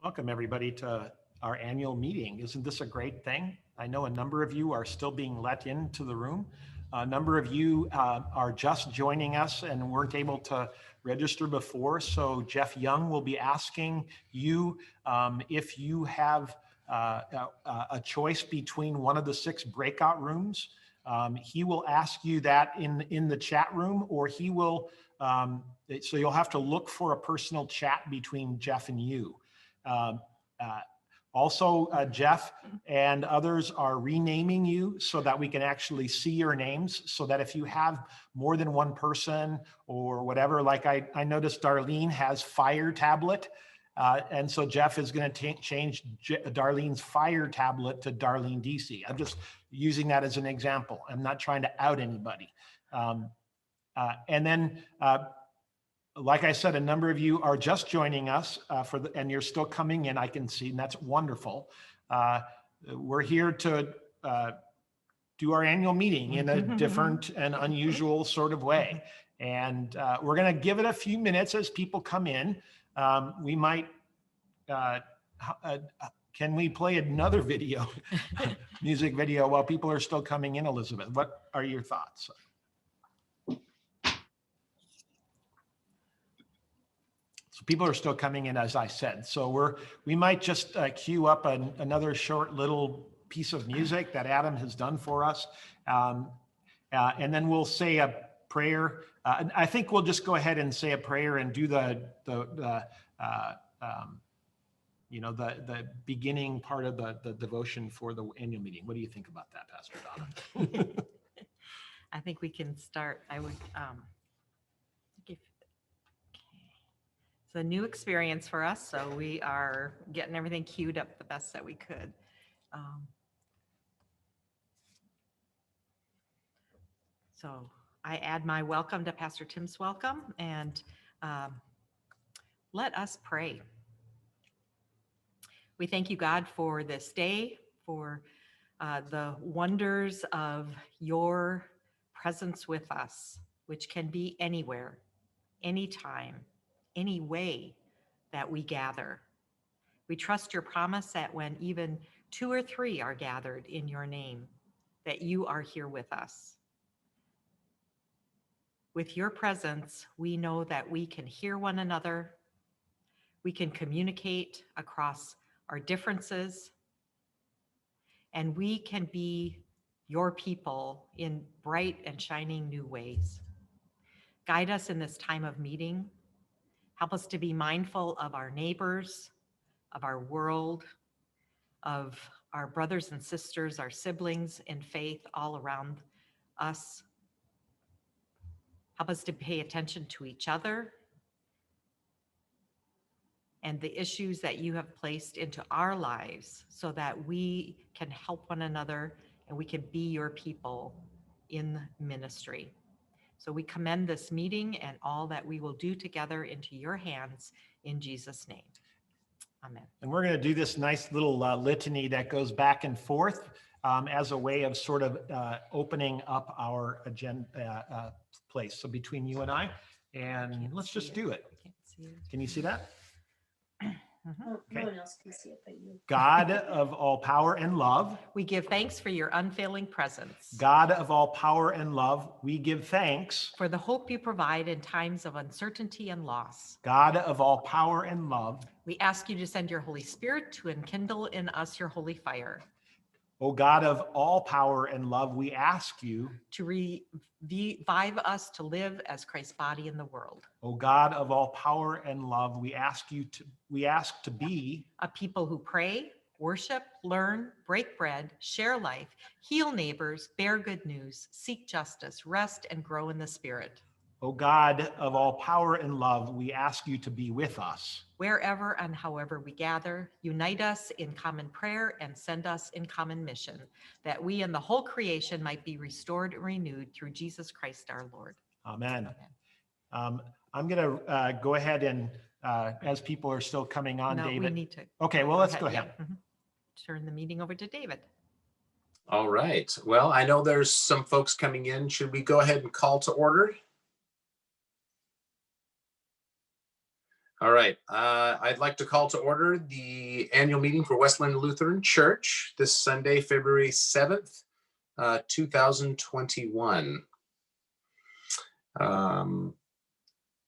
Welcome everybody to our annual meeting. Isn't this a great thing? I know a number of you are still being let into the room. A number of you are just joining us and weren't able to register before. So Jeff Young will be asking you if you have a choice between one of the 6 breakout rooms. He will ask you that in the chat room, or he will, so you'll have to look for a personal chat between Jeff and you. Also, Jeff and others are renaming you so that we can actually see your names, so that if you have more than one person or whatever, like I noticed Darlene has Fire Tablet. And so Jeff is going to change Darlene's Fire Tablet to Darlene DC. I'm just using that as an example. I'm not trying to out anybody. And then, like I said, a number of you are just joining us and you're still coming in, I can see, and that's wonderful. We're here to do our annual meeting in a different and unusual sort of way. And we're gonna give it a few minutes as people come in. We might, can we play another video, music video while people are still coming in, Elizabeth? What are your thoughts? So people are still coming in, as I said. So we might just queue up another short little piece of music that Adam has done for us. And then we'll say a prayer. I think we'll just go ahead and say a prayer and do the beginning part of the devotion for the annual meeting. What do you think about that, Pastor Donna? I think we can start. I would It's a new experience for us, so we are getting everything queued up the best that we could. So I add my welcome to Pastor Tim's welcome, and let us pray. We thank you, God, for this day, for the wonders of your presence with us, which can be anywhere, anytime, any way that we gather. We trust your promise that when even 2 or 3 are gathered in your name, that you are here with us. With your presence, we know that we can hear one another, we can communicate across our differences, and we can be your people in bright and shining new ways. Guide us in this time of meeting. Help us to be mindful of our neighbors, of our world, of our brothers and sisters, our siblings in faith all around us. Help us to pay attention to each other and the issues that you have placed into our lives so that we can help one another and we can be your people in ministry. So we commend this meeting and all that we will do together into your hands in Jesus' name. Amen. And we're going to do this nice little litany that goes back and forth as a way of sort of opening up our agenda place. So between you and I, and let's just do it. Can you see that? No one else can see it but you. God of all power and love. We give thanks for your unfailing presence. God of all power and love, we give thanks. For the hope you provide in times of uncertainty and loss. God of all power and love. We ask you to send your Holy Spirit to enkindle in us your holy fire. O God of all power and love, we ask you to revive us to live as Christ's body in the world. O God of all power and love, we ask to be a people who pray, worship, learn, break bread, share life, heal neighbors, bear good news, seek justice, rest, and grow in the Spirit. O God of all power and love, we ask you to be with us. Wherever and however we gather, unite us in common prayer and send us in common mission, that we and the whole creation might be restored and renewed through Jesus Christ our Lord. Amen. I'm going to go ahead and, as people are still coming on, No, David. we need to. Okay, well, let's go ahead. Yeah. Turn the meeting over to David. All right. Well, I know there's some folks coming in. Should we go ahead and call to order? All right. I'd like to call to order the annual meeting for West Linn Lutheran Church this Sunday, February 7th, 2021.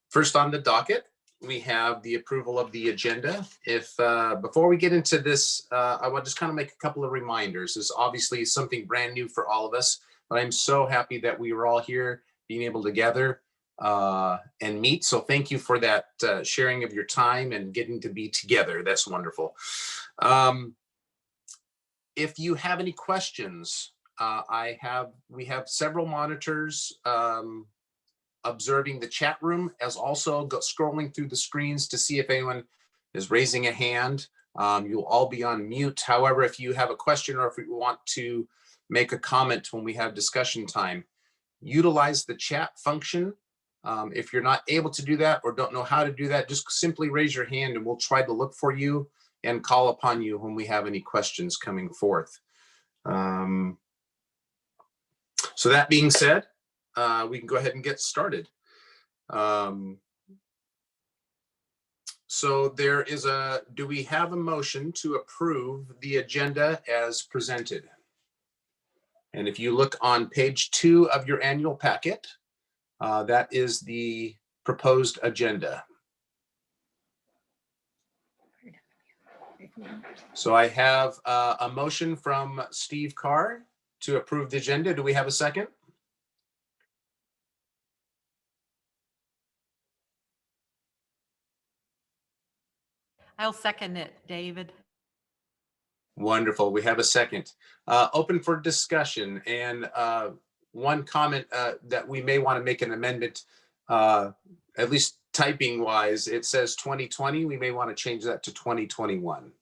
First on the docket, we have the approval of the agenda. If before we get into this, I want to just kind of make a couple of reminders. This is obviously something brand new for all of us, but I'm so happy that we were all here being able to gather and meet. So thank you for that sharing of your time and getting to be together. That's wonderful. If you have any questions, we have several monitors observing the chat room, as also scrolling through the screens to see if anyone is raising a hand. You'll all be on mute. However, if you have a question or if you want to make a comment when we have discussion time, utilize the chat function. If you're not able to do that or don't know how to do that, just simply raise your hand and we'll try to look for you and call upon you when we have any questions coming forth. So that being said, we can go ahead and get started. So do we have a motion to approve the agenda as presented? And if you look on page 2 of your annual packet, that is the proposed agenda. So I have a motion from Steve Carr to approve the agenda. Do we have a second? I'll second it, David. Wonderful. We have a second. Open for discussion. And one comment that we may want to make an amendment, at least typing wise, it says 2020. We may want to change that to 2021.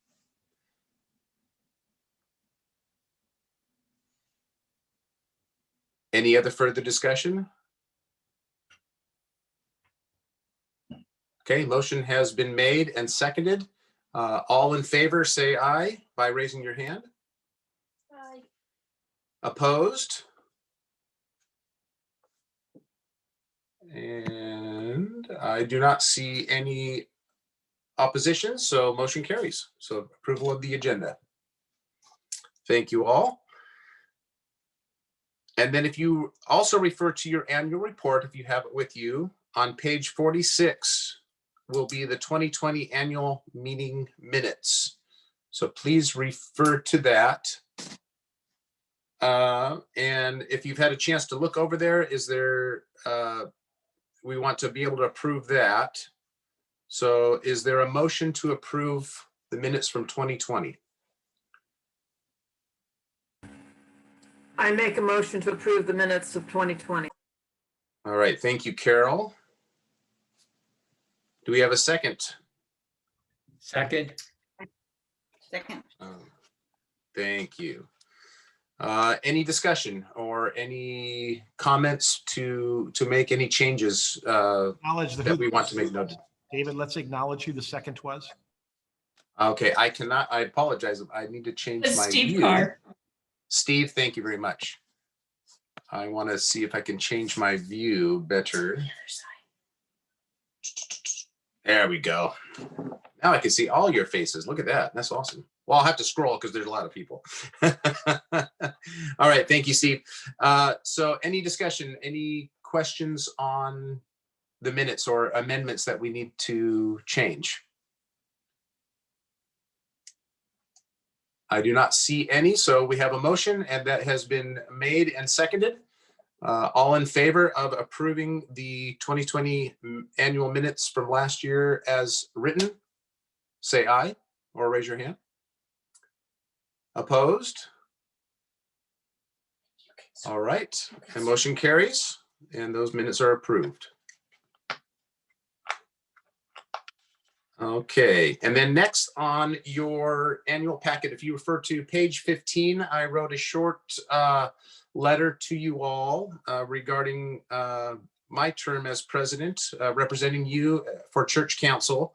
Any other further discussion? Okay, motion has been made and seconded. All in favor, say aye by raising your hand. Aye. Opposed? And I do not see any opposition, so motion carries. So approval of the agenda. Thank you all. And then if you also refer to your annual report, if you have it with you, on page 46 will be the 2020 annual meeting minutes. So please refer to that. And if you've had a chance to look over there, we want to be able to approve that. So is there a motion to approve the minutes from 2020? I make a motion to approve the minutes of 2020. All right, thank you, Carol. Do we have a second? Second. Second. Thank you. Any discussion or any comments to make any changes Acknowledge that we want to make note of? David, let's acknowledge who the second was. Okay, I cannot, I apologize. I need to change It's my Steve view. Carr. Steve, thank you very much. I want to see if I can change my view better. There we go. Now I can see all your faces. Look at that. That's awesome. Well, I'll have to scroll because there's a lot of people. All right. Thank you, Steve. So any discussion, any questions on the minutes or amendments that we need to change? I do not see any. So we have a motion and that has been made and seconded. All in favor of approving the 2020 annual minutes from last year as written, say aye or raise your hand. Opposed? All right, the motion carries and those minutes are approved. Okay, and then next on your annual packet, if you refer to page 15, I wrote a short letter to you all regarding my term as president, representing you for church council.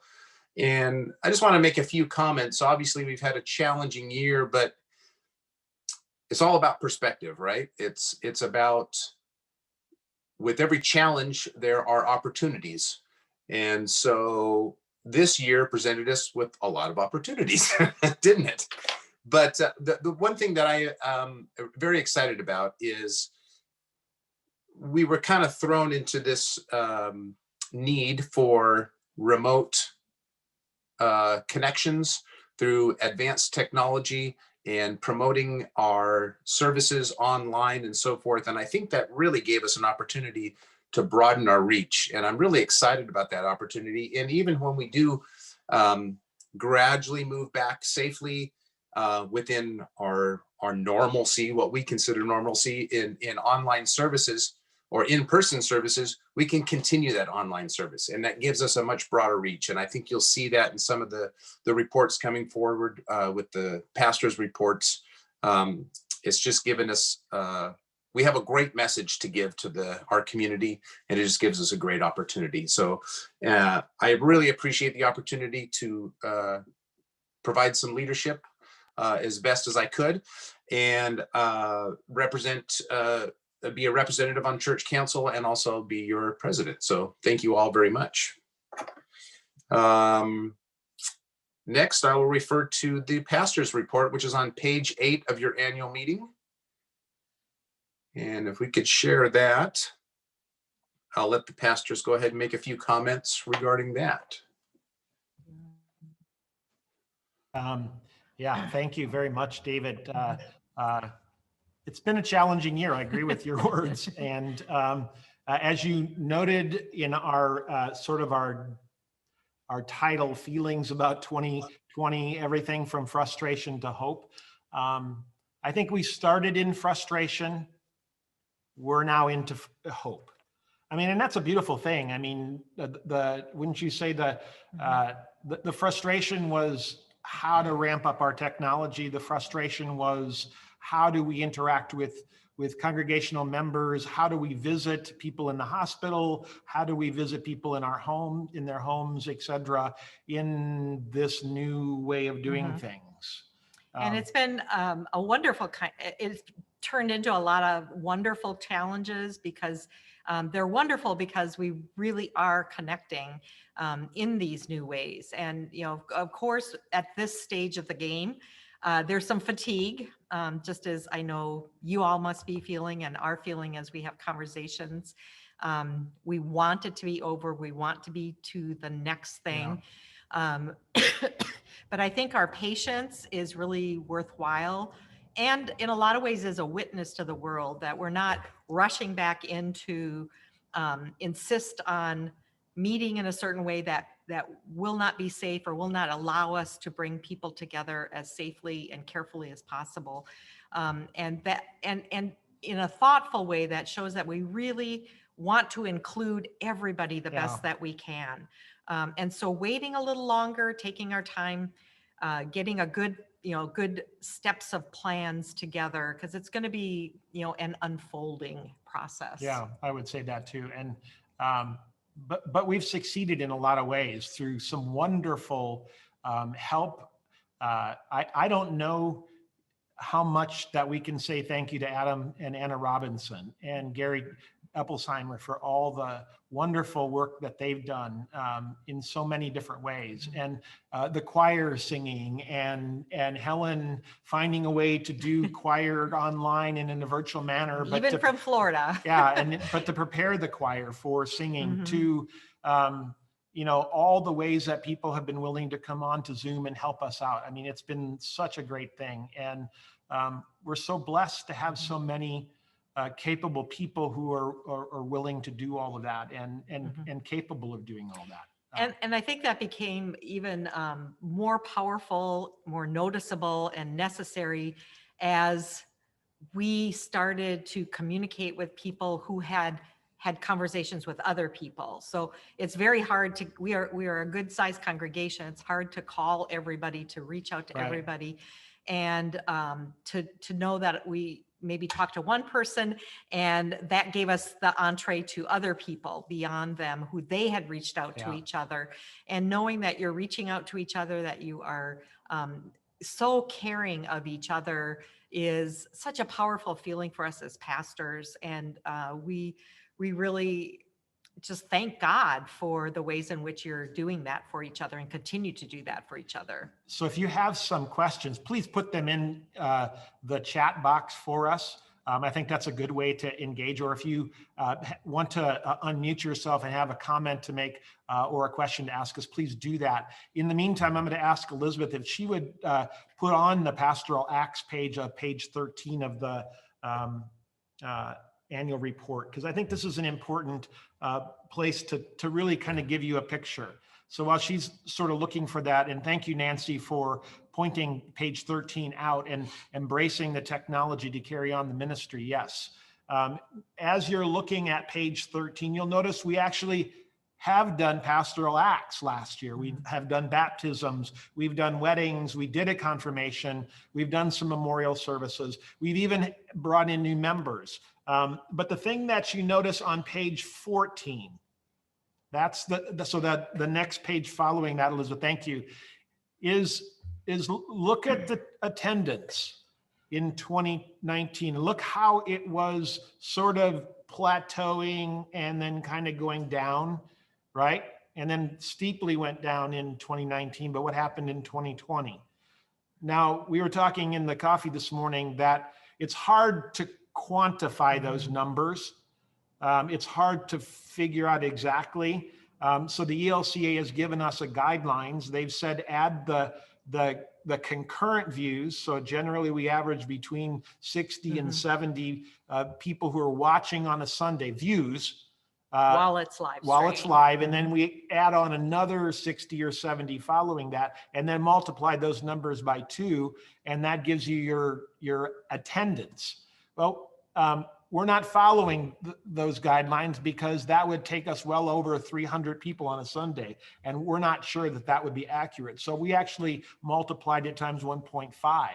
And I just want to make a few comments. Obviously, we've had a challenging year, but it's all about perspective, right? It's about, with every challenge, there are opportunities. And so this year presented us with a lot of opportunities, didn't it? But the one thing that I am very excited about is we were kind of thrown into this need for remote connections through advanced technology and promoting our services online and so forth. And I think that really gave us an opportunity to broaden our reach. And I'm really excited about that opportunity. And even when we do gradually move back safely within our normalcy, what we consider normalcy in online services or in-person services, we can continue that online service. And that gives us a much broader reach. And I think you'll see that in some of the reports coming forward with the pastor's reports. It's just given us, we have a great message to give to our community, and it just gives us a great opportunity. So I really appreciate the opportunity to provide some leadership as best as I could, and be a representative on church council and also be your president. So thank you all very much. Next, I will refer to the pastor's report, which is on page 8 of your annual meeting. And if we could share that, I'll let the pastors go ahead and make a few comments regarding that. Yeah, thank you very much, David. It's been a challenging year. I agree with your words. And as you noted in our sort of our title, Feelings About 2020, everything from frustration to hope. I think we started in frustration. We're now into hope. I mean, and that's a beautiful thing. I mean, wouldn't you say the frustration was how to ramp up our technology? The frustration was how do we interact with congregational members? How do we visit people in the hospital? How do we visit people in in their homes, et cetera, in this new way of doing things? And it's been a wonderful it's turned into a lot of wonderful challenges because they're wonderful because we really are connecting in these new ways. And, you know, of course, at this stage of the game, there's some fatigue, just as I know you all must be feeling and are feeling as we have conversations. We want it to be over. We want to be to the next thing. Yeah. But I think our patience is really worthwhile. And in a lot of ways is a witness to the world that we're not rushing back into insist on meeting in a certain way that will not be safe or will not allow us to bring people together as safely and carefully as possible. And in a thoughtful way that shows that we really want to include everybody the best that we can. And so waiting a little longer, taking our time, getting a good steps of plans together, because it's going to be, an unfolding process. Yeah, I would say that too. And, but we've succeeded in a lot of ways through some wonderful help. I don't know how much that we can say thank you to Adam and Anna Robinson and Gary Eppelsheimer for all the wonderful work that they've done in so many different ways, and the choir singing and Helen finding a way to do choir online and in a virtual manner, but even from Florida. but to prepare the choir for singing to all the ways that people have been willing to come on to Zoom and help us out. I mean, it's been such a great thing, and we're so blessed to have so many capable people who are willing to do all of that and capable of doing all that. And I think that became even more powerful, more noticeable and necessary as we started to communicate with people who had conversations with other people. So it's very hard we are a good sized congregation. It's hard to call everybody, to reach out to everybody, and to know that we maybe talk to one person and that gave us the entree to other people beyond them who they had reached out to each other. And knowing that you're reaching out to each other, that you are so caring of each other is such a powerful feeling for us as pastors. And we really just thank God for the ways in which you're doing that for each other and continue to do that for each other. So if you have some questions, please put them in the chat box for us. I think that's a good way to engage. Or if you want to unmute yourself and have a comment to make or a question to ask us, please do that. In the meantime, I'm going to ask Elizabeth if she would put on the Pastoral Acts page, page 13 of the annual report, because I think this is an important place to really kind of give you a picture. So while she's sort of looking for that, and thank you, Nancy, for pointing page 13 out and embracing the technology to carry on the ministry. Yes. As you're looking at page 13, you'll notice we actually have done pastoral acts last year. We have done baptisms, we've done weddings, we did a confirmation, we've done some memorial services, we've even brought in new members. But the thing that you notice on page 14, that's the next page following that, Elizabeth, thank you, is look at the attendance in 2019. Look how it was sort of plateauing and then kind of going down, right? And then steeply went down in 2019, but what happened in 2020? Now, we were talking in the coffee this morning that it's hard to quantify those numbers. It's hard to figure out exactly. So the ELCA has given us a guidelines. They've said add the concurrent views. So generally we average between 60 and 70 people who are watching on a Sunday views. While it's live. While it's live. And then we add on another 60 or 70 following that, and then multiply those numbers by 2. And that gives you your attendance. Well, we're not following those guidelines because that would take us well over 300 people on a Sunday. And we're not sure that that would be accurate. So we actually multiplied it times 1.5.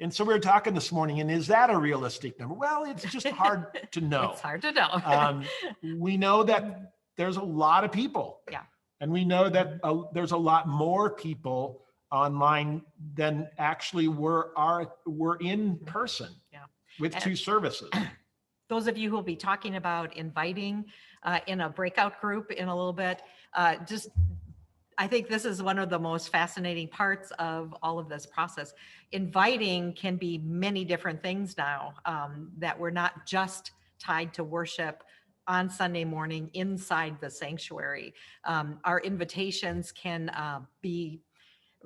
And so we were talking this morning, and is that a realistic number? Well, it's just hard to know. It's hard to know. We know that there's a lot of people. Yeah. And we know that there's a lot more people online than actually were in person. Yeah. With 2 services. Those of you who will be talking about inviting in a breakout group in a little bit, I think this is one of the most fascinating parts of all of this process. Inviting can be many different things now, that we're not just tied to worship on Sunday morning inside the sanctuary. Our invitations can be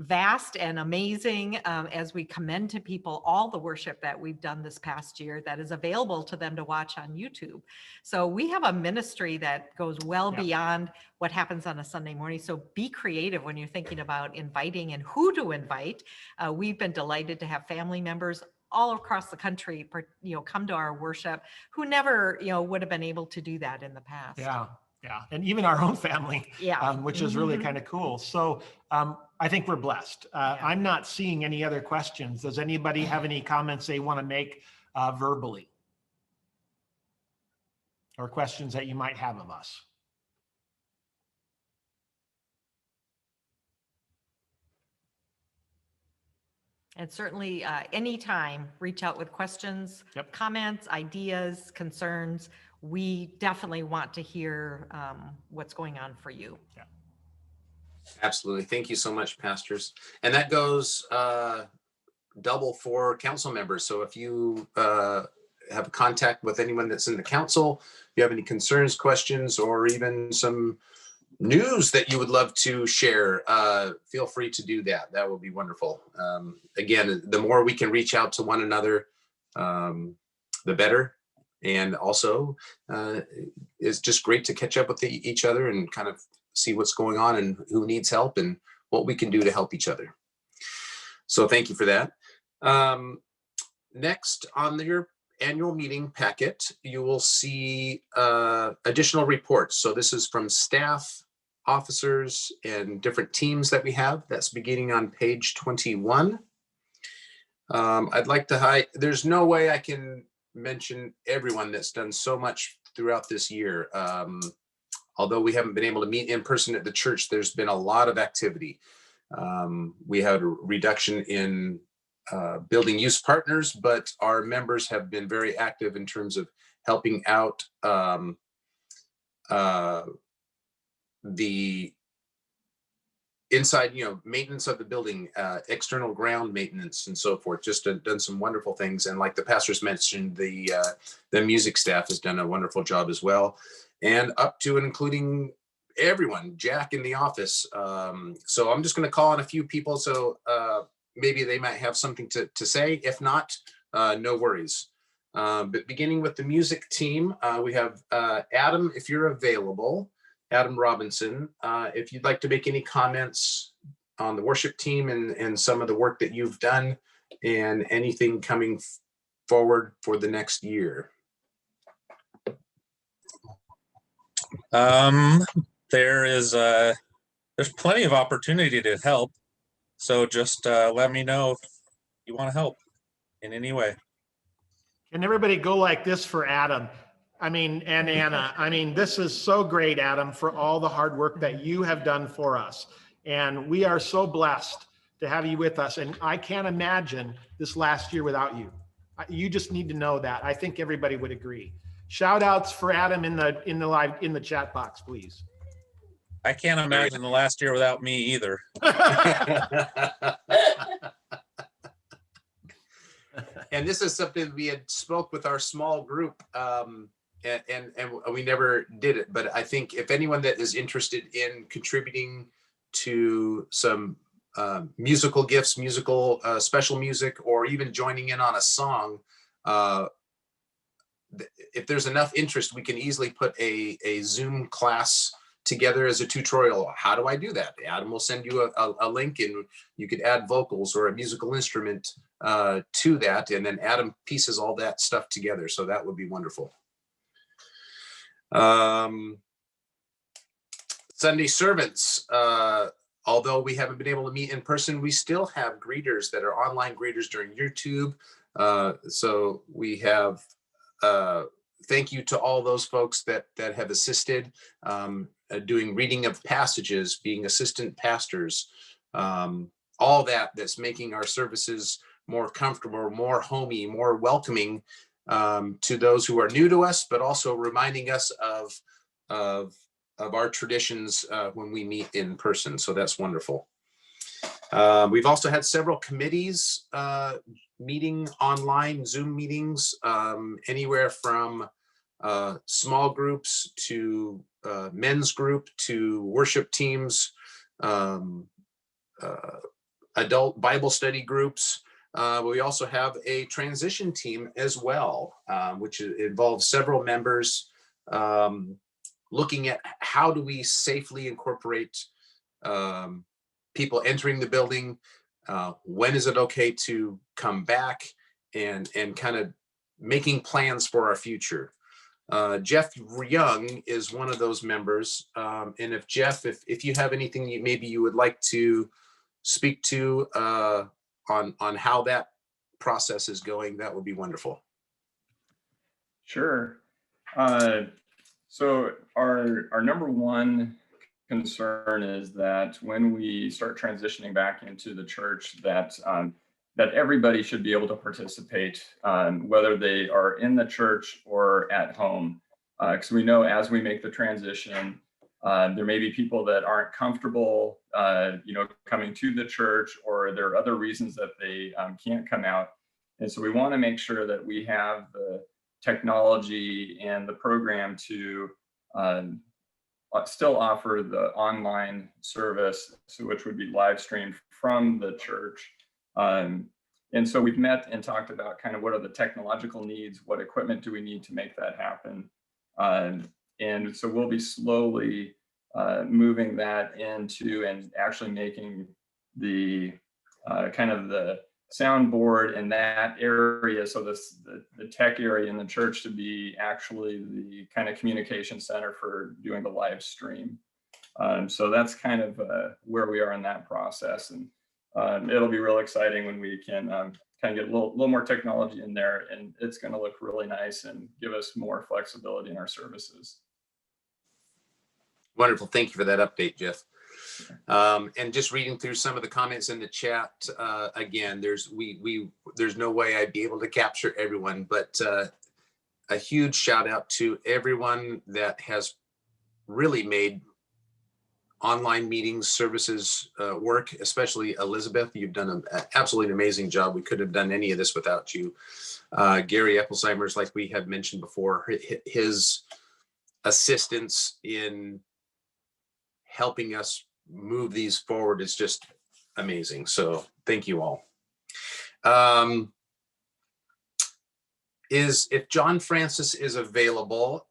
vast and amazing as we commend to people all the worship that we've done this past year that is available to them to watch on YouTube. So we have a ministry that goes well beyond what happens on a Sunday morning. So be creative when you're thinking about inviting and who to invite. We've been delighted to have family members all across the country, come to our worship who never, would have been able to do that in the past. Yeah. And even our own family, which is really kind of cool. So I think we're blessed. I'm not seeing any other questions. Does anybody have any comments they want to make verbally? Or questions that you might have of us? And certainly anytime, reach out with questions, comments, ideas, concerns. We definitely want to hear what's going on for you. Yeah. Absolutely. Thank you so much, pastors. And that goes double for council members. So if you have contact with anyone that's in the council, if you have any concerns, questions, or even some news that you would love to share, feel free to do that. That will be wonderful. Again, the more we can reach out to one another, the better. And also, it's just great to catch up with each other and kind of see what's going on and who needs help and what we can do to help each other. So thank you for that. Next on your annual meeting packet, you will see additional reports. So this is from staff, officers, and different teams that we have. That's beginning on page 21. I'd like to there's no way I can mention everyone that's done so much throughout this year. Although we haven't been able to meet in person at the church, there's been a lot of activity. We had a reduction in building use partners, but our members have been very active in terms of helping out the inside, maintenance of the building, external ground maintenance and so forth, just done some wonderful things. And like the pastors mentioned, the music staff has done a wonderful job as well. And up to and including everyone, Jack in the office. So I'm just going to call on a few people. So maybe they might have something to say. If not, no worries. But beginning with the music team, we have Adam, if you're available, Adam Robinson, if you'd like to make any comments on the worship team and some of the work that you've done and anything coming forward for the next year. There's plenty of opportunity to help. So just let me know if you want to help in any way. Can everybody go like this for Adam? I mean, and Anna, I mean, this is so great, Adam, for all the hard work that you have done for us. And we are so blessed to have you with us. And I can't imagine this last year without you. You just need to know that. I think everybody would agree. Shout outs for Adam in the chat box, please. I can't imagine the last year without me either. And this is something we had spoke with our small group, and we never did it. But I think if anyone that is interested in contributing to some musical gifts, special music, or even joining in on a song, if there's enough interest, we can easily put a Zoom class together as a tutorial. How do I do that? Adam will send you a link, and you could add vocals or a musical instrument to that, and then Adam pieces all that stuff together. So that would be wonderful. Sunday servants, although we haven't been able to meet in person, we still have greeters that are online greeters during YouTube. So we have thank you to all those folks that have assisted, doing reading of passages, being assistant pastors, all that's making our services more comfortable, more homey, more welcoming to those who are new to us, but also reminding us of our traditions when we meet in person. So that's wonderful. We've also had several committees meeting online, Zoom meetings, anywhere from small groups to men's group to worship teams, adult Bible study groups. We also have a transition team as well, which involves several members looking at how do we safely incorporate people entering the building, when is it okay to come back, and kind of making plans for our future. Jeff Young is one of those members. And if Jeff, if you have anything maybe you would like to speak to on how that process is going, that would be wonderful. Sure. So our number one concern is that when we start transitioning back into the church, that everybody should be able to participate, whether they are in the church or at home. Because we know as we make the transition, there may be people that aren't comfortable, coming to the church, or there are other reasons that they can't come out. And so we want to make sure that we have the technology and the program to still offer the online service, which would be live streamed from the church. And so we've met and talked about kind of what are the technological needs, what equipment do we need to make that happen. And so we'll be slowly moving that into and actually making the kind of the soundboard in that area, so the tech area in the church to be actually the kind of communication center for doing the live stream. So that's kind of where we are in that process, and it'll be real exciting when we can kind of get a little more technology in there, and it's going to look really nice and give us more flexibility in our services. Wonderful. Thank you for that update, Jeff. And just reading through some of the comments in the chat, again, there's no way I'd be able to capture everyone, but a huge shout out to everyone that has really made online meetings services work, especially Elizabeth. You've done an absolutely amazing job. We couldn't have done any of this without you. Gary Epplesheimer's, like we had mentioned before, his assistance in helping us move these forward is just amazing. So thank you all. If John Francis is available,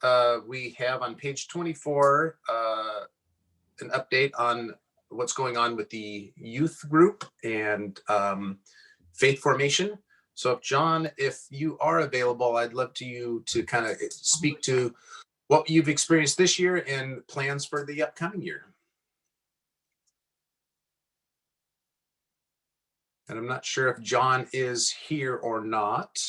we have on page 24 an update on what's going on with the youth group and faith formation. So if John, if you are available, I'd love you to kind of speak to what you've experienced this year and plans for the upcoming year. And I'm not sure if John is here or not.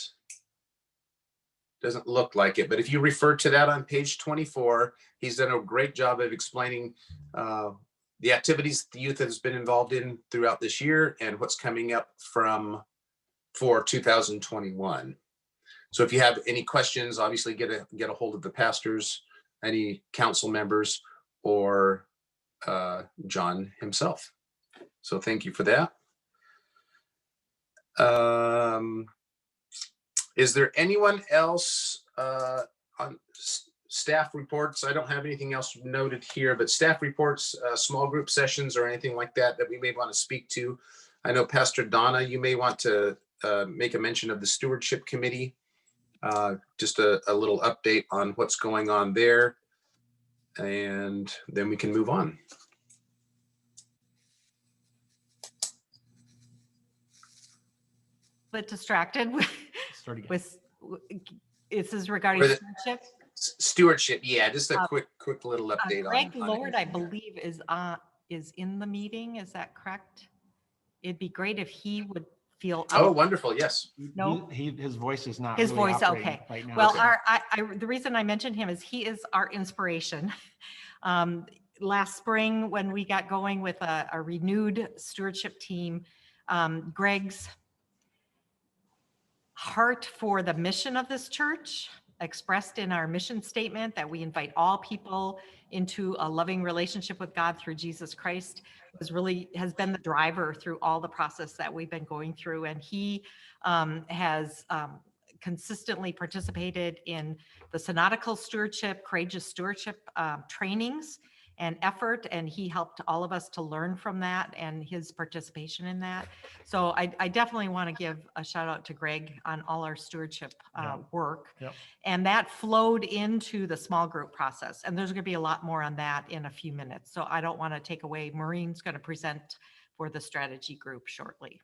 Doesn't look like it, but if you refer to that on page 24, he's done a great job of explaining the activities the youth has been involved in throughout this year and what's coming up for 2021. So if you have any questions, obviously get a hold of the pastors, any council members, or John himself. So thank you for that. Is there anyone else on staff reports? I don't have anything else noted here, but staff reports, small group sessions or anything like that we may want to speak to. I know Pastor Donna, you may want to make a mention of the stewardship committee. Just a little update on what's going on there. And then we can move on. Bit distracted with, Start again. this is regarding For the- stewardship. Stewardship, yeah, just a quick little update Greg on Lord, I it. believe, is in the meeting. Is that correct? It'd be great if he would feel. Oh, wonderful, yes. No? His voice is not. His really voice, operating okay. right now. Well, So- the reason I mentioned him is he is our inspiration. Last spring, when we got going with a renewed stewardship team, Greg's heart for the mission of this church, expressed in our mission statement that we invite all people into a loving relationship with God through Jesus Christ, has been the driver through all the process that we've been going through. And he has consistently participated in the synodical stewardship, courageous stewardship trainings and effort, and he helped all of us to learn from that and his participation in that. So I definitely want to give a shout out to Greg on all our stewardship work. Yep. And that flowed into the small group process. And there's going to be a lot more on that in a few minutes. So I don't want to take away. Maureen's going to present for the strategy group shortly.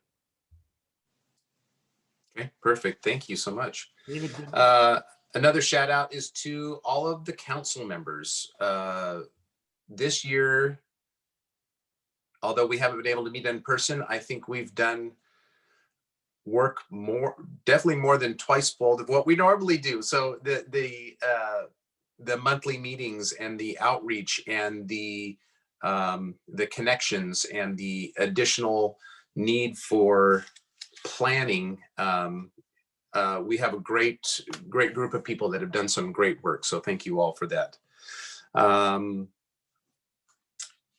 Okay, perfect. Thank you so much. David, Another shout out is to all of the council members. This year, although we haven't been able to meet in person, I think we've done work definitely more than twice fold of what we normally do. So the monthly meetings and the outreach and the connections and the additional need for planning. We have a great group of people that have done some great work. So thank you all for that.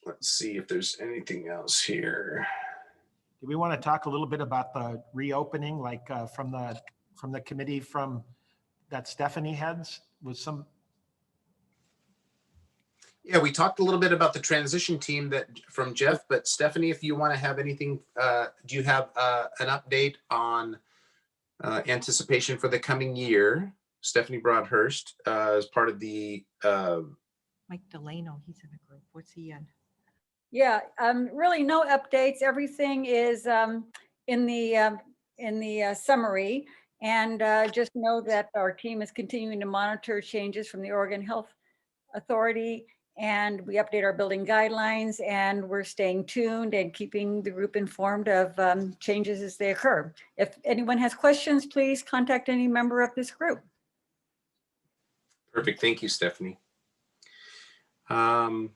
Let's see if there's anything else here. do we want to talk a little bit about the reopening, like from the committee that Stephanie heads with some? Yeah, we talked a little bit about the transition team from Jeff, but Stephanie, if you want to have anything, do you have an update on anticipation for the coming year? Stephanie Broadhurst as part of the Mike Delano, he's in a group. What's he in? Yeah, really no updates. Everything is in the summary. And just know that our team is continuing to monitor changes from the Oregon Health Authority, and we update our building guidelines, and we're staying tuned and keeping the group informed of changes as they occur. If anyone has questions, please contact any member of this group. Perfect. Thank you, Stephanie. And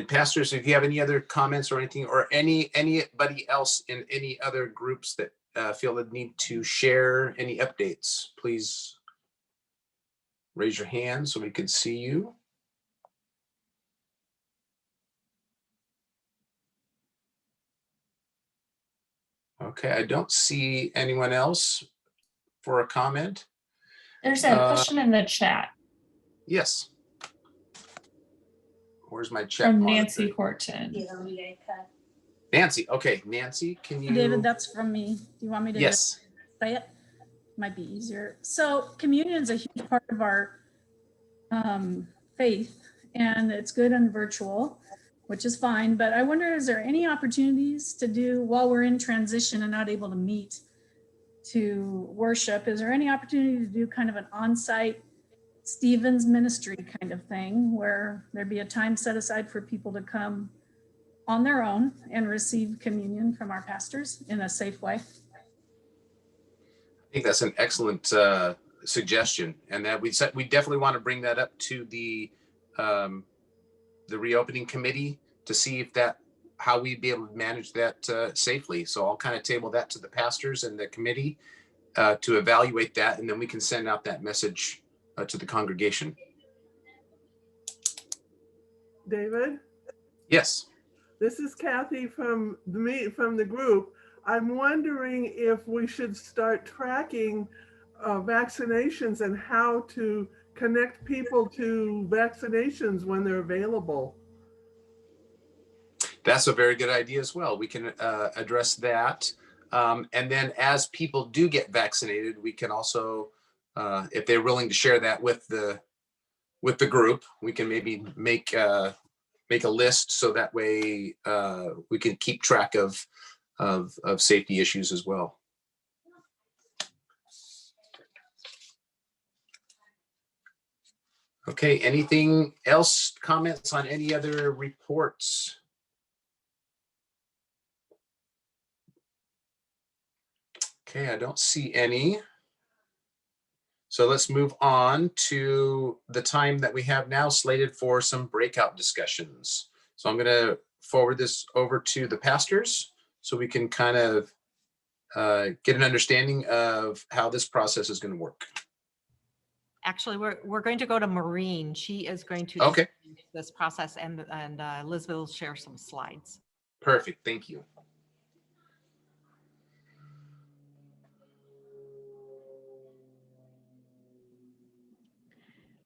pastors, if you have any other comments or anything, or anybody else in any other groups that feel the need to share any updates, please raise your hand so we can see you. Okay, I don't see anyone else for a comment. There's a question in the chat Yes. Where's my chat from monitor? Nancy Horton. Nancy, okay, Nancy, can you? David, that's from me. Do you want me to Yes. say it? Might be easier. So communion is a huge part of our faith, and it's good and virtual, which is fine. But I wonder, is there any opportunities to do while we're in transition and not able to meet to worship? Is there any opportunity to do kind of an on-site Stephen's ministry kind of thing where there'd be a time set aside for people to come on their own and receive communion from our pastors in a safe way? I think that's an excellent suggestion, and that we definitely want to bring that up to the reopening committee to see if how we'd be able to manage that safely. So I'll kind of table that to the pastors and the committee to evaluate that, and then we can send out that message to the congregation. David? Yes. This is Kathy from the group. I'm wondering if we should start tracking vaccinations and how to connect people to vaccinations when they're available. That's a very good idea as well. We can address that. And then as people do get vaccinated, we can also, if they're willing to share that with the group, we can maybe make a list so that way we can keep track of safety issues as well. Okay, anything else? Comments on any other reports? Okay, I don't see any. So let's move on to the time that we have now slated for some breakout discussions. So I'm going to forward this over to the pastors so we can kind of get an understanding of how this process is going to work. Actually, we're going to go to Maureen. She is going to Okay. do this process, and Elizabeth will share some slides. Perfect. Thank you.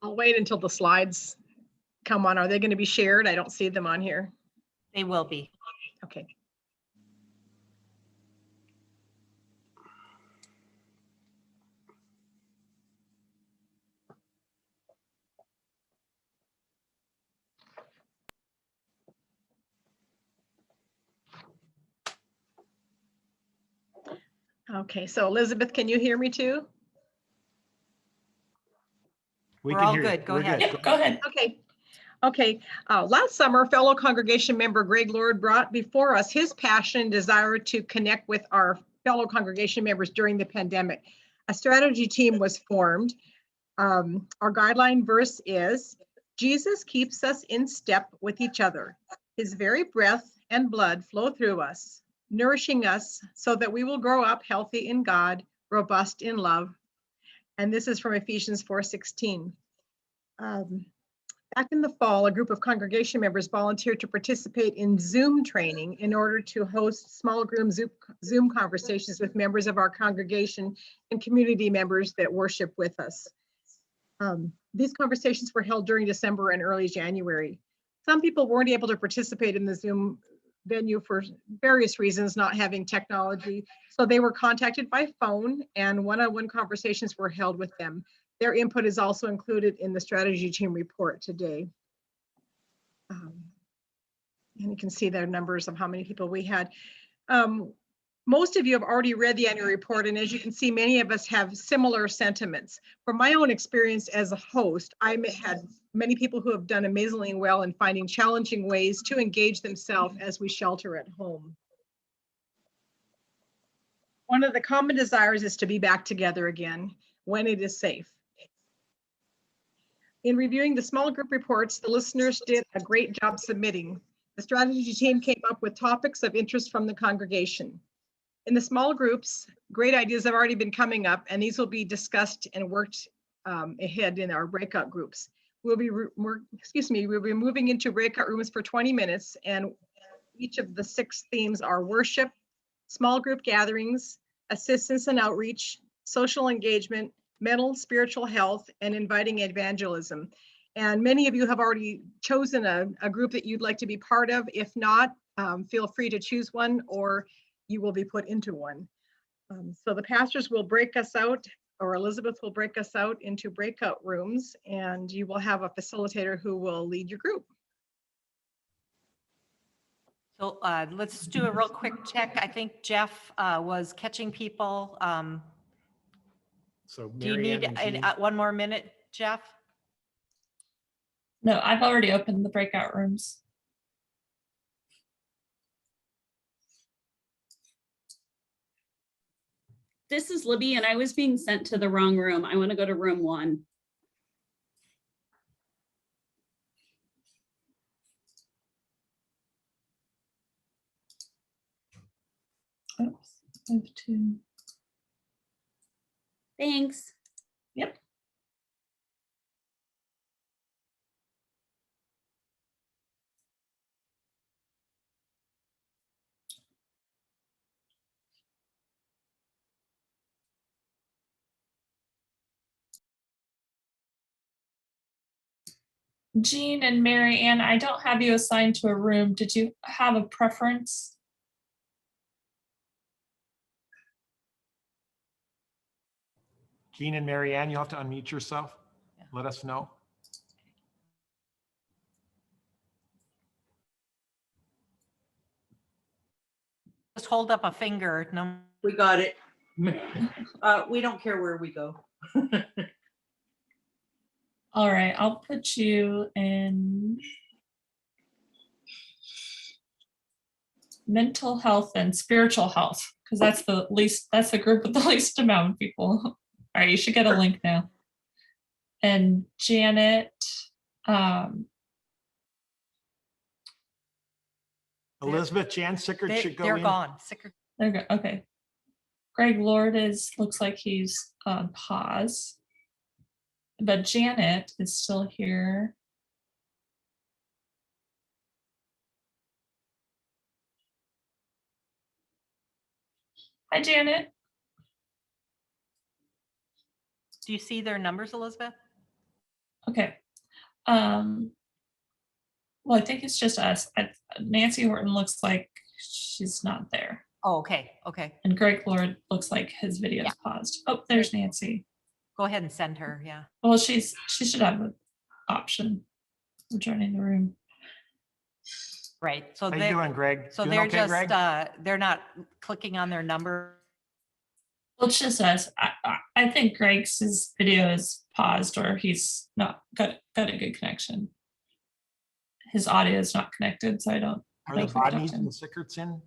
I'll wait until the slides come on. Are they going to be shared? I don't see them on here. They will be. Okay. Okay, so Elizabeth, can you hear me too? We're all good. Go ahead. Yep, go ahead. Okay. Last summer, fellow congregation member Greg Lord brought before us his passion and desire to connect with our fellow congregation members during the pandemic. A strategy team was formed. Our guideline verse is, Jesus keeps us in step with each other. His very breath and blood flow through us, nourishing us so that we will grow up healthy in God, robust in love. And this is from Ephesians 4:16. Back in the fall, a group of congregation members volunteered to participate in Zoom training in order to host small group Zoom conversations with members of our congregation and community members that worship with us. These conversations were held during December and early January. Some people weren't able to participate in the Zoom venue for various reasons, not having technology. So they were contacted by phone and one-on-one conversations were held with them. Their input is also included in the strategy team report today. And you can see their numbers of how many people we had. Most of you have already read the annual report, and as you can see, many of us have similar sentiments. From my own experience as a host, I had many people who have done amazingly well in finding challenging ways to engage themselves as we shelter at home. One of the common desires is to be back together again when it is safe. In reviewing the small group reports, the listeners did a great job submitting. The strategy team came up with topics of interest from the congregation. In the small groups, great ideas have already been coming up, and these will be discussed and worked ahead in our breakout groups. We'll be moving into breakout rooms for 20 minutes, and each of the 6 themes are worship, small group gatherings, assistance and outreach, social engagement, mental, spiritual health, and inviting evangelism. And many of you have already chosen a group that you'd like to be part of. If not, feel free to choose one, or you will be put into one. So the pastors will break us out, or Elizabeth will break us out into breakout rooms, and you will have a facilitator who will lead your group. So let's do a real quick check. I think Jeff was catching people. So Do you Mary Ann need and Jean. one more minute, Jeff? No, I've already opened the breakout rooms. This is Libby, and I was being sent to the wrong room. I want to go to room 1. Oops, I have to. Thanks. Yep. Jean and Mary Ann, I don't have you assigned to a room. Did you have a preference? Jean and Mary Ann, you'll have to unmute yourself. Let us know. Just hold up a finger. No. We got it. We don't care where we go. All right, I'll put you in mental health and spiritual health, because that's the group with the least amount of people. All right, you should get a link now. And Janet, Elizabeth, Jan Sickert should go in. They're gone. There go. Okay. Greg Lord looks like he's on pause. But Janet is still here. Hi, Janet. Do you see their numbers, Elizabeth? Okay. Well, I think it's just us. Nancy Horton looks like she's not there. Oh, okay. Okay. And Greg Lord looks like his video is paused. Oh, there's Nancy. Go ahead and send her. Yeah. Well, she should have an option of joining the room. Right. So How you doing, Greg? So Doing they're okay, just Greg? they're not clicking on their number. Well, it's just us. I think Greg's video is paused, or he's not got a good connection. His audio is not connected, so I don't. Are the Bodneys and the Sickerts in?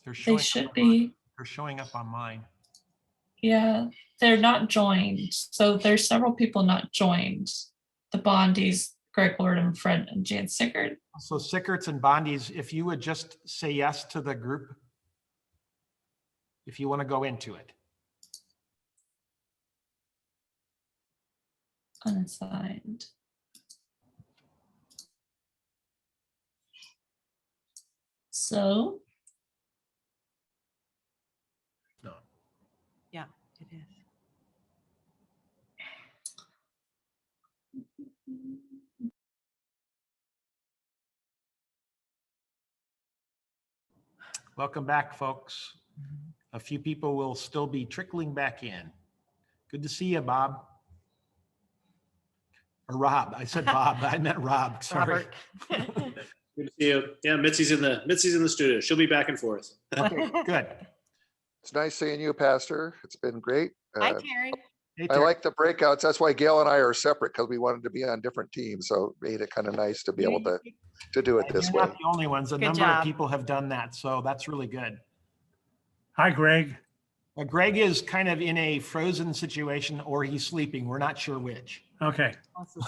They should be. They're showing up on mine. Yeah, they're not joined. So there's several people not joined. The Bondies, Greg Lord and Fred and Jan Sickert. So Sickerts and Bondies, if you would just say yes to the group, if you want to go into it. Unassigned. So. No. Yeah, it is. Welcome back, folks. A few people will still be trickling back in. Good to see you, Bob. Or Rob. I said Bob. I meant Rob. Sorry. Good to see you. Yeah, Mitzi's in the studio. She'll be back and forth. Okay, good. It's nice seeing you, Pastor. It's been great. Hi, Terry. Hey, I Terry. like the breakouts. That's why Gail and I are separate, because we wanted to be on different teams. So it made it kind of nice to be able to do it this You're way. not the only ones. A Good number job. of people have done that, so that's really good. Hi, Greg. Greg is kind of in a frozen situation, or he's sleeping. We're not sure which. Okay.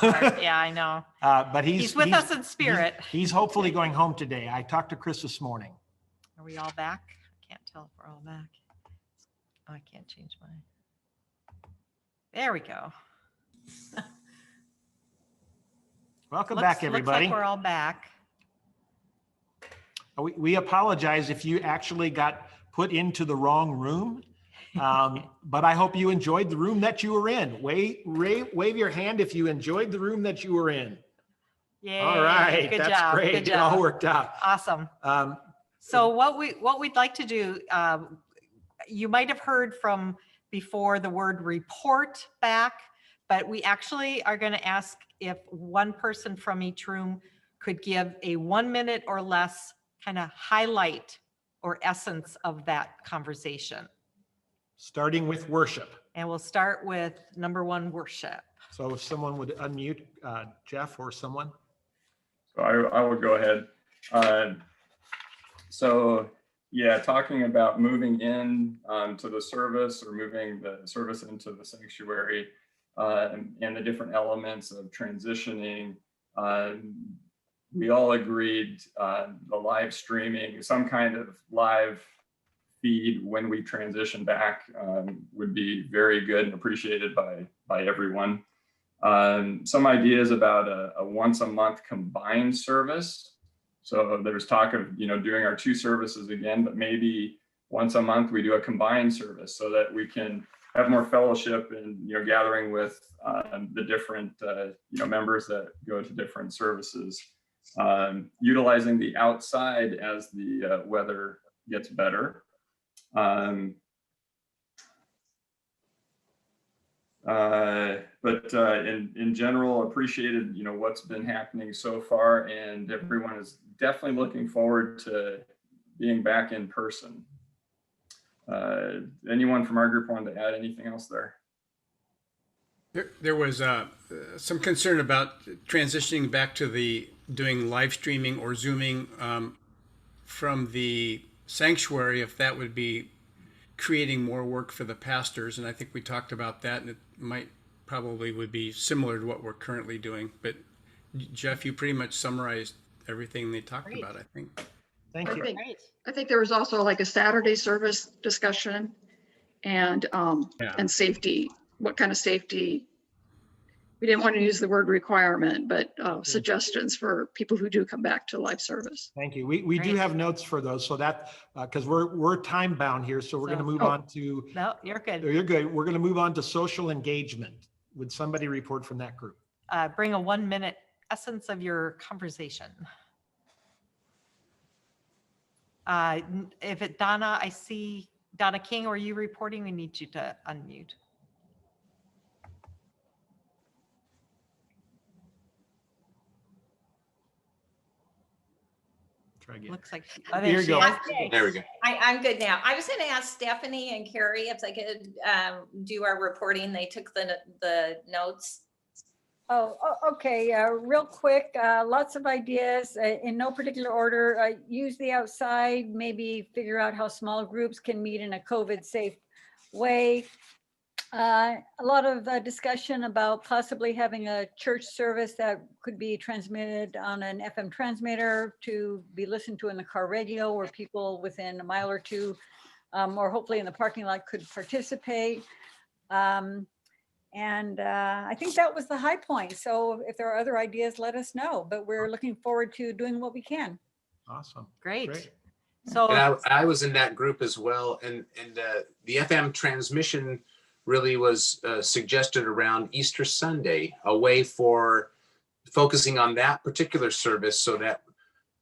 Yeah, I know. But He's with us in spirit. He's hopefully going home today. I talked to Chris this morning. Are we all back? Can't tell if we're all back. Oh, I can't change mine. There we go. Welcome back, everybody. Looks like we're all back. We apologize if you actually got put into the wrong room. But I hope you enjoyed the room that you were in. Wave your hand if you enjoyed the room that you were in. Yay, All right, good that's job, great. good It all job. worked out. Awesome. So what we'd like to do, you might have heard from before the word report back, but we actually are going to ask if one person from each room could give a 1 minute or less kind of highlight or essence of that conversation. Starting with worship. And we'll start with number one, worship. So if someone would unmute Jeff or someone. So I will go ahead. So yeah, talking about moving in to the service or moving the service into the sanctuary and the different elements of transitioning. We all agreed the live streaming, some kind of live feed when we transition back would be very good and appreciated by everyone. Some ideas about a once a month combined service. So there's talk of, doing our 2 services again, but maybe once a month we do a combined service so that we can have more fellowship and, gathering with the different, members that go to different services. Utilizing the outside as the weather gets better. But in general, appreciated, what's been happening so far, and everyone is definitely looking forward to being back in person. Anyone from our group wanted to add anything else there? There was some concern about transitioning back to doing live streaming or Zooming from the sanctuary, if that would be creating more work for the pastors. And I think we talked about that, and it probably would be similar to what we're currently doing. But Jeff, you pretty much summarized everything they talked about, I think. Thank you. I think there was also like a Saturday service discussion and safety, what kind of safety. We didn't want to use the word requirement, but suggestions for people who do come back to live service. Thank you. We do have notes for those, so that because we're time bound here, so we're going to move on to. No, you're good. You're good. We're going to move on to social engagement. Would somebody report from that group? Bring a 1 minute essence of your conversation. If it Donna, I see Donna King, are you reporting? We need you to unmute. Looks like here you go. There we go. I'm good now. I was going to ask Stephanie and Carrie if they could do our reporting. They took the notes. Oh, okay. Real quick, lots of ideas in no particular order. Use the outside, maybe figure out how small groups can meet in a COVID safe way. A lot of discussion about possibly having a church service that could be transmitted on an FM transmitter to be listened to in the car radio, where people within a mile or two, or hopefully in the parking lot, could participate. And I think that was the high point. So if there are other ideas, let us know. But we're looking forward to doing what we can. Awesome. Great. So and I was in that group as well. And the FM transmission really was suggested around Easter Sunday, a way for focusing on that particular service, so that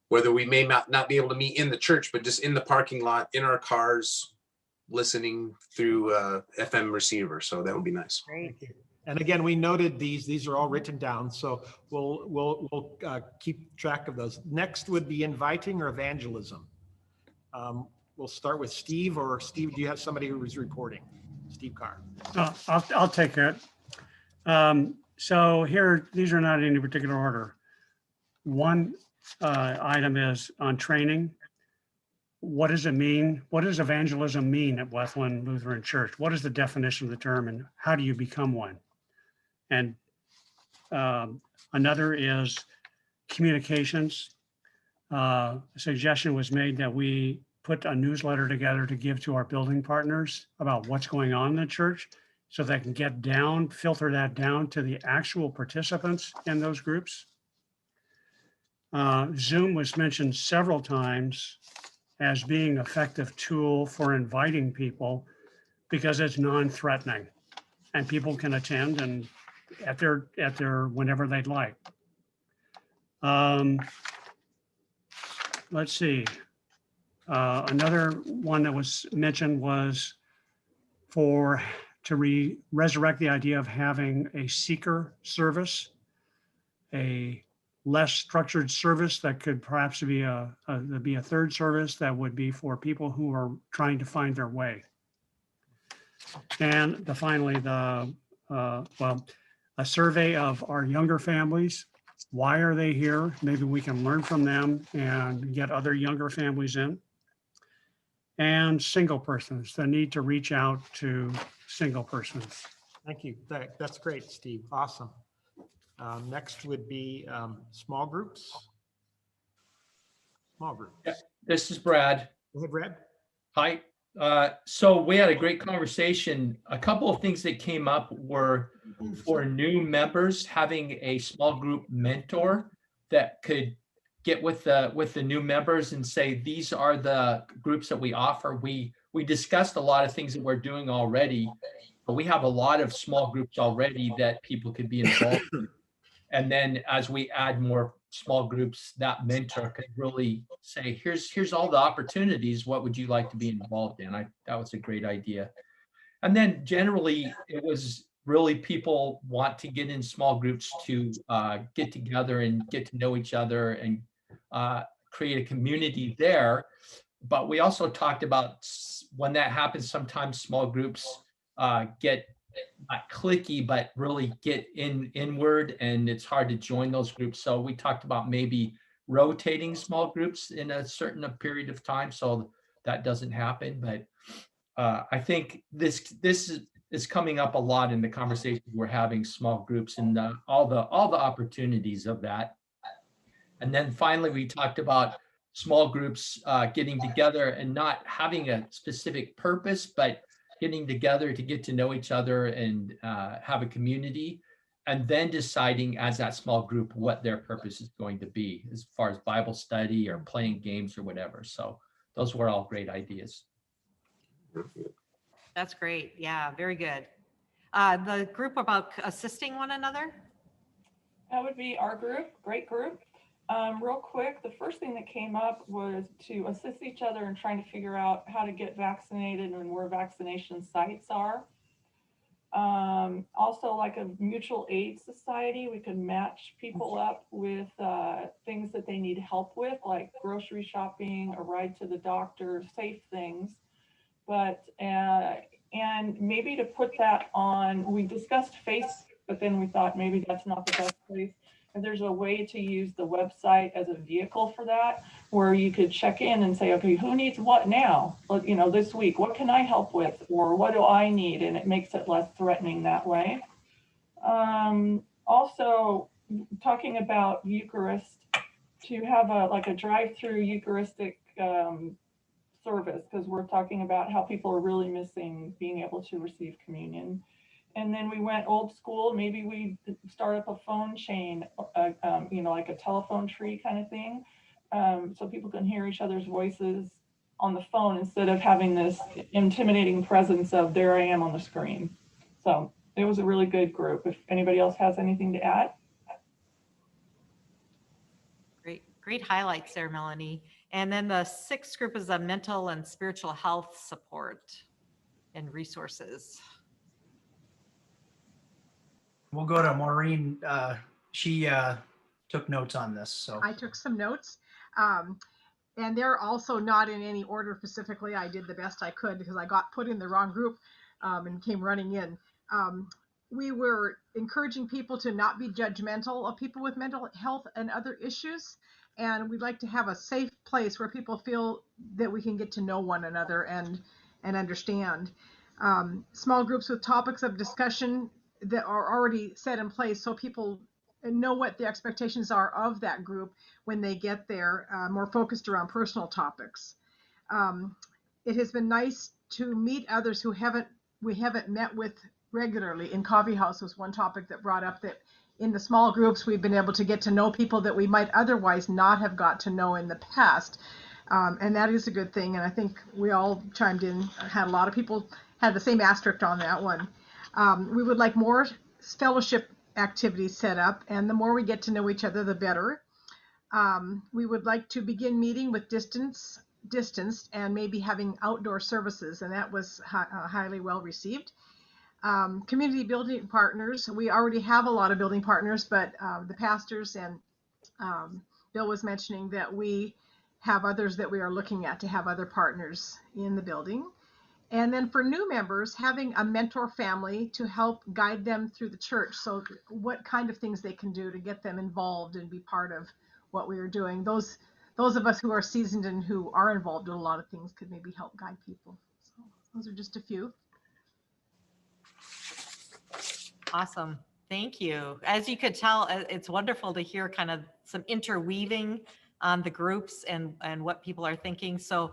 whether we may not be able to meet in the church, but just in the parking lot, in our cars, listening through FM receiver. So that would be nice. Great. And again, we noted these are all written down, so we'll keep track of those. Next would be inviting or evangelism. We'll start with Steve, or Steve, do you have somebody who is reporting? Steve Carr. I'll take it. So here, these are not in any particular order. One item is on training. What does it mean? What does evangelism mean at West Linn Lutheran Church? What is the definition of the term, and how do you become one? And another is communications. A suggestion was made that we put a newsletter together to give to our building partners about what's going on in the church, so they can filter that down to the actual participants in those groups. Zoom was mentioned several times as being an effective tool for inviting people because it's non-threatening and people can attend and at their whenever they'd like. Let's see. Another one that was mentioned was to resurrect the idea of having a seeker service, a less structured service that could perhaps be a third service that would be for people who are trying to find their way. And finally, a survey of our younger families. Why are they here? Maybe we can learn from them and get other younger families in. And single persons, the need to reach out to single persons. Thank you. That's great, Steve. Awesome. Next would be small groups. Small groups. Yeah, this is Brad. Go ahead, Brad. Hi. So we had a great conversation. A couple of things that came up were for new members, having a small group mentor that could get with the new members and say, these are the groups that we offer. We discussed a lot of things that we're doing already, but we have a lot of small groups already that people could be involved in. And then as we add more small groups, that mentor could really say, here's all the opportunities. What would you like to be involved in? That was a great idea. And then generally it was really people want to get in small groups to get together and get to know each other and create a community there. But we also talked about when that happens, sometimes small groups get not cliquey, but really get inward, and it's hard to join those groups. So we talked about maybe rotating small groups in a certain period of time so that doesn't happen. But I think this is coming up a lot in the conversations we're having, small groups and all the opportunities of that. And then finally, we talked about small groups getting together and not having a specific purpose, but getting together to get to know each other and have a community, and then deciding as that small group what their purpose is going to be as far as Bible study or playing games or whatever. So those were all great ideas. That's great. Yeah, very good. The group about assisting one another? That would be our group, great group. Real quick, the first thing that came up was to assist each other in trying to figure out how to get vaccinated and where vaccination sites are. Also, like a mutual aid society, we could match people up with things that they need help with, like grocery shopping, a ride to the doctor, safe things. But, and maybe to put that on, we discussed Facebook, but then we thought maybe that's not the best place. And there's a way to use the website as a vehicle for that, where you could check in and say, okay, who needs what now? You know, this week, what can I help with? Or what do I need? And it makes it less threatening that way. Also, talking about Eucharist, to have a drive-through Eucharistic service, because we're talking about how people are really missing being able to receive communion. And then we went old school. Maybe we start up a phone chain, you know, like a telephone tree kind of thing, so people can hear each other's voices on the phone instead of having this intimidating presence of there I am on the screen. So it was a really good group. If anybody else has anything to add. Great highlights there, Melanie. And then the sixth group is a mental and spiritual health support and resources. We'll go to Maureen. She took notes on this. So I took some notes. And they're also not in any order specifically. I did the best I could because I got put in the wrong group and came running in. We were encouraging people to not be judgmental of people with mental health and other issues. And we'd like to have a safe place where people feel that we can get to know one another and understand. Small groups with topics of discussion that are already set in place so people know what the expectations are of that group when they get there, more focused around personal topics. It has been nice to meet others who we haven't met with regularly. In Coffee House was one topic that brought up that in the small groups, we've been able to get to know people that we might otherwise not have got to know in the past. And that is a good thing. And I think we all chimed in, had a lot of people had the same asterisk on that one. We would like more fellowship activities set up, and the more we get to know each other, the better. We would like to begin meeting with distanced and maybe having outdoor services, and that was highly well received. Community building partners, we already have a lot of building partners, but the pastors and Bill was mentioning that we have others that we are looking at to have other partners in the building. And then for new members, having a mentor family to help guide them through the church. So what kind of things they can do to get them involved and be part of what we are doing. Those of us who are seasoned and who are involved in a lot of things could maybe help guide people. So those are just a few. Awesome. Thank you. As you could tell, it's wonderful to hear kind of some interweaving on the groups and what people are thinking. So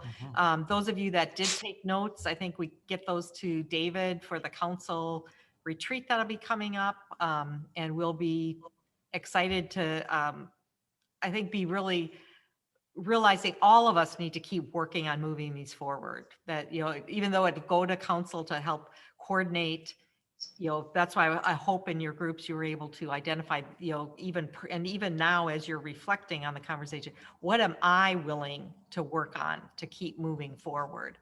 those of you that did take notes, I think we get those to David for the council retreat that'll be coming up. And we'll be excited to, I think, be really realizing all of us need to keep working on moving these forward. That, you know, even though it go to council to help coordinate, you know, that's why I hope in your groups you were able to identify, you know, even now as you're reflecting on the conversation, what am I willing to work on to keep moving forward?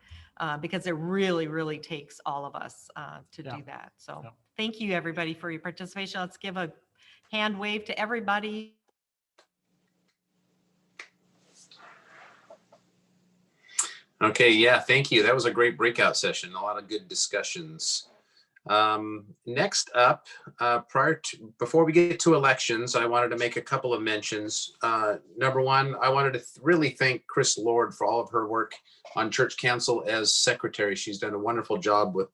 Because it really, really takes all of us to do that. So thank you everybody for your participation. Let's give a hand wave to everybody. Okay, yeah, thank you. That was a great breakout session. A lot of good discussions. Next up, before we get to elections, I wanted to make a couple of mentions. Number one, I wanted to really thank Chris Lord for all of her work on church council as secretary. She's done a wonderful job with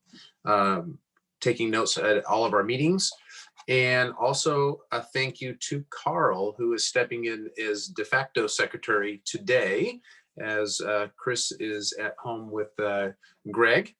taking notes at all of our meetings. And also a thank you to Carl, who is stepping in as de facto secretary today, as Chris is at home with Greg.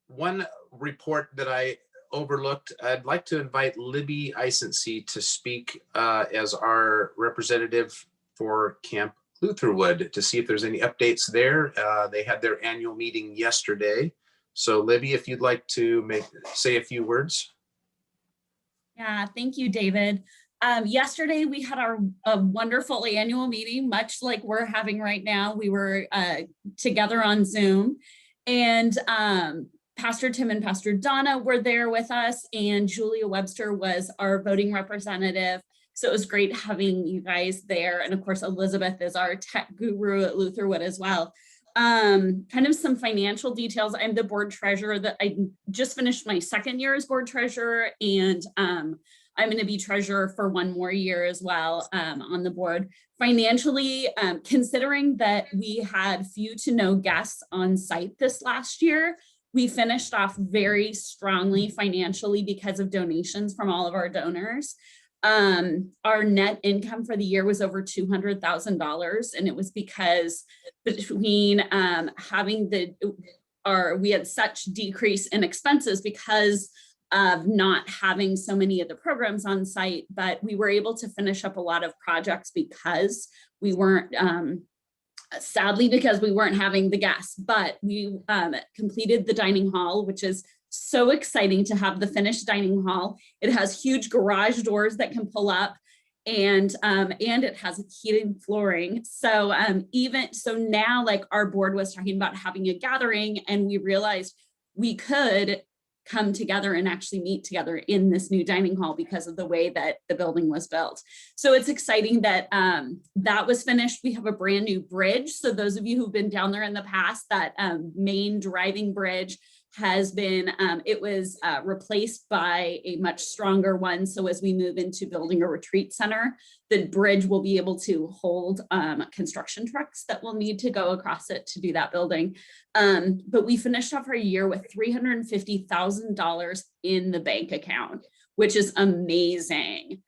One report that I overlooked, I'd like to invite Libby Eisensee to speak as our representative for Camp Lutherwood to see if there's any updates there. They had their annual meeting yesterday. So Libby, if you'd like to say a few words. Yeah, thank you, David. Yesterday we had a wonderful annual meeting, much like we're having right now. We were together on Zoom, and Pastor Tim and Pastor Donna were there with us, and Julia Webster was our voting representative. So it was great having you guys there. And of course, Elizabeth is our tech guru at Lutherwood as well. Kind of some financial details. I'm the board treasurer. That I just finished my second year as board treasurer, and I'm going to be treasurer for one more year as well on the board. Financially, considering that we had few to no guests on site this last year, we finished off very strongly financially because of donations from all of our donors. Our net income for the year was over $200,000, and it was because between we had such decrease in expenses because of not having so many of the programs on site, but we were able to finish up a lot of projects because we weren't, sadly, because we weren't having the guests, but we completed the dining hall, which is so exciting to have the finished dining hall. It has huge garage doors that can pull up, and it has heated flooring. So even so now, like our board was talking about having a gathering, and we realized we could come together and actually meet together in this new dining hall because of the way that the building was built. So it's exciting that that was finished. We have a brand new bridge. So those of you who've been down there in the past, that main driving bridge has been, it was replaced by a much stronger one. So as we move into building a retreat center, the bridge will be able to hold construction trucks that will need to go across it to do that building. But we finished off our year with $350,000 in the bank account, which is amazing.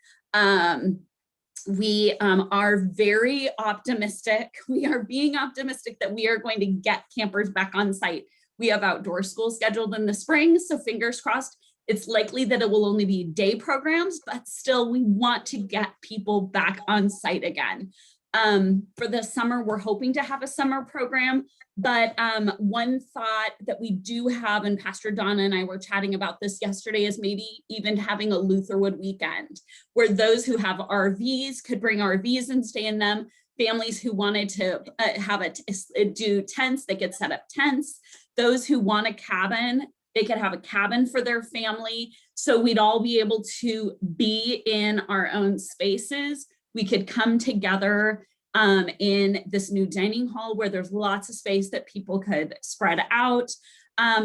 We are very optimistic. We are being optimistic that we are going to get campers back on site. We have outdoor school scheduled in the spring, so fingers crossed. It's likely that it will only be day programs, but still we want to get people back on site again. For the summer, we're hoping to have a summer program, but one thought that we do have, and Pastor Donna and I were chatting about this yesterday, is maybe even having a Lutherwood weekend, where those who have RVs could bring RVs and stay in them. Families who wanted to do tents, they could set up tents. Those who want a cabin, they could have a cabin for their family. So we'd all be able to be in our own spaces. We could come together in this new dining hall where there's lots of space that people could spread out.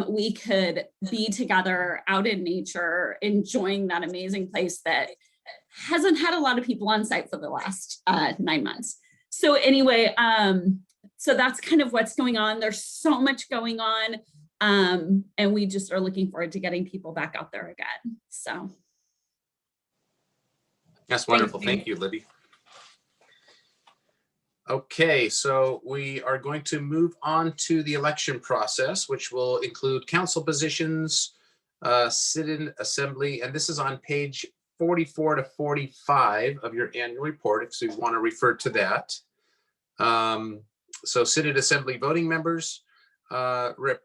We could be together out in nature, enjoying that amazing place that hasn't had a lot of people on site for the last 9 months. So anyway, so that's kind of what's going on. There's so much going on. And we just are looking forward to getting people back out there again. So. That's wonderful. Thank you, Libby. Okay, so we are going to move on to the election process, which will include council positions, sit-in assembly, and this is on page 44 to 45 of your annual report, if you want to refer to that. So sit-in assembly voting members,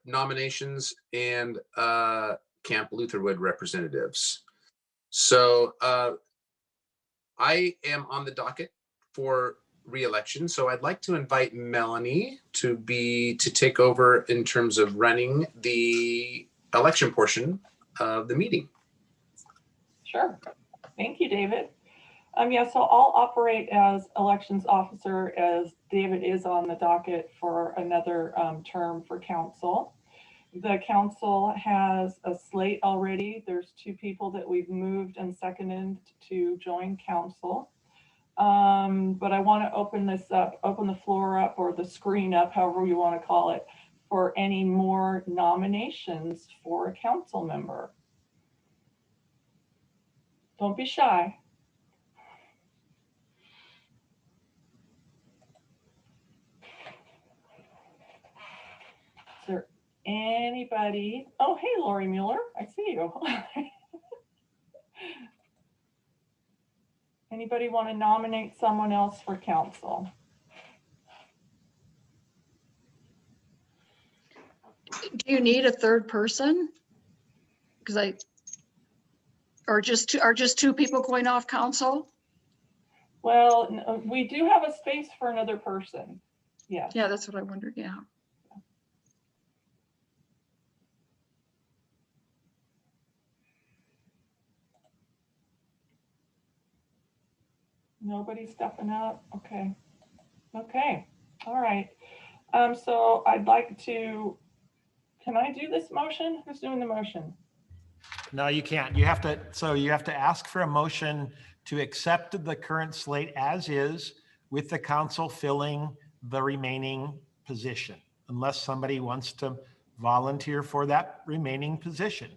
nominations, and Camp Lutherwood representatives. So I am on the docket for re-election, so I'd like to invite Melanie to take over in terms of running the election portion of the meeting. Sure. Thank you, David. Yeah, so I'll operate as elections officer, as David is on the docket for another term for council. The council has a slate already. There's 2 people that we've moved and seconded to join council. But I want to open the floor up, or the screen up, however you want to call it, for any more nominations for a council member. Don't be shy. Is there anybody? Oh, hey, Lori Mueller, I see you. Anybody want to nominate someone else for council? Do you need a third person? Because or just 2 people going off council? Well, we do have a space for another person. Yeah. Yeah, that's what I wondered. Yeah. Nobody's stepping up. Okay. Okay. All right. So I'd like to, can I do this motion? Who's doing the motion? No, you can't. You have to ask for a motion to accept the current slate as is, with the council filling the remaining position, unless somebody wants to volunteer for that remaining position.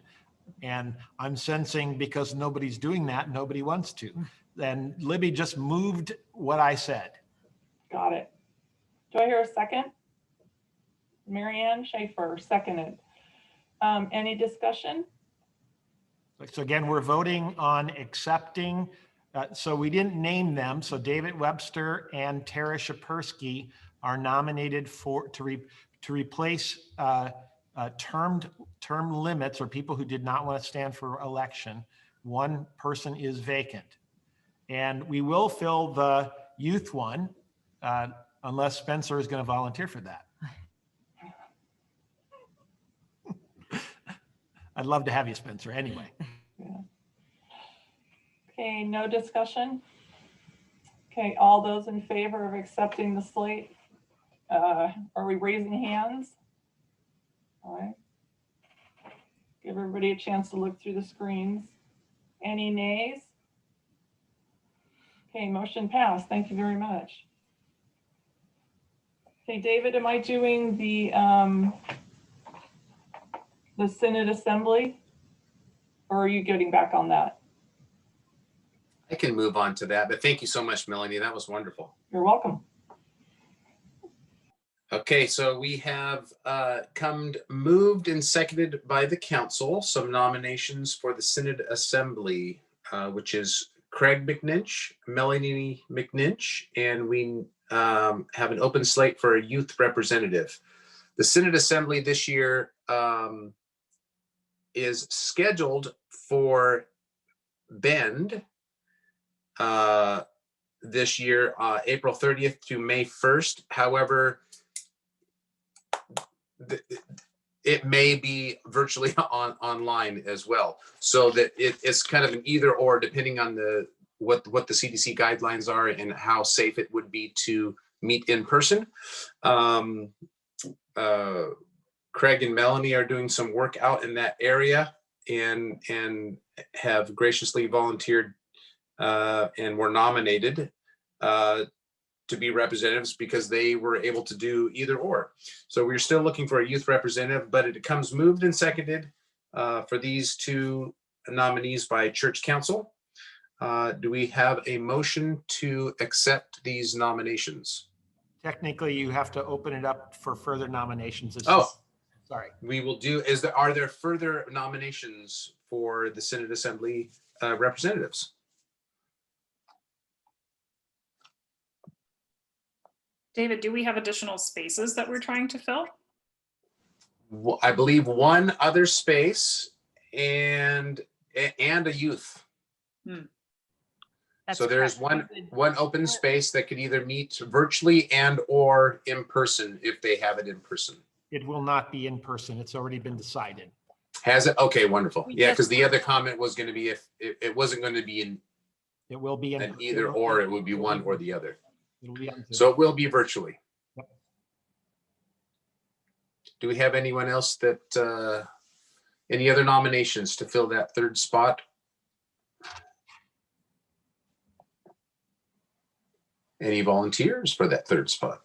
And I'm sensing, because nobody's doing that, nobody wants to. Then Libby just moved what I said. Got it. Do I hear a second? Marianne Schaefer, seconded. Any discussion? So again, we're voting on accepting. So we didn't name them. So David Webster and Tara Shapersky are nominated to replace term limits, or people who did not want to stand for election. One person is vacant. And we will fill the youth one unless Spencer is going to volunteer for that. I'd love to have you, Spencer, anyway. Yeah. Okay, no discussion. Okay, all those in favor of accepting the slate, are we raising hands? All right. Give everybody a chance to look through the screens. Any nays? Okay, motion passed. Thank you very much. Okay, David, am I doing the Synod Assembly, or are you getting back on that? I can move on to that, but thank you so much, Melanie. That was wonderful. You're welcome. Okay, so we have moved and seconded by the council some nominations for the Synod Assembly, which is Craig McNinch, Melanie McNinch, and we have an open slate for a youth representative. The Synod Assembly this year is scheduled for Bend this year, April 30th to May 1st. However, it may be virtually online as well, so that it's kind of an either or, depending on what the CDC guidelines are and how safe it would be to meet in person. Craig and Melanie are doing some work out in that area and have graciously volunteered and were nominated to be representatives because they were able to do either or. So we're still looking for a youth representative, but it comes moved and seconded for these two nominees by church council. Do we have a motion to accept these nominations? Technically, you have to open it up for further nominations. Sorry. We will do, are there further nominations for the Synod Assembly representatives? David, do we have additional spaces that we're trying to fill? I believe one other space and a youth. So there's one open space that could either meet virtually and or in person if they have it in person. It will not be in person. It's already been decided. Has it? Okay, wonderful. Yeah, because the other comment was going to be if it wasn't going to be in. It will be in either or. It would be one or the other. It'll be on Zoom. So it will be virtually. Yep. Do we have anyone else that, any other nominations to fill that third spot? Any volunteers for that third spot?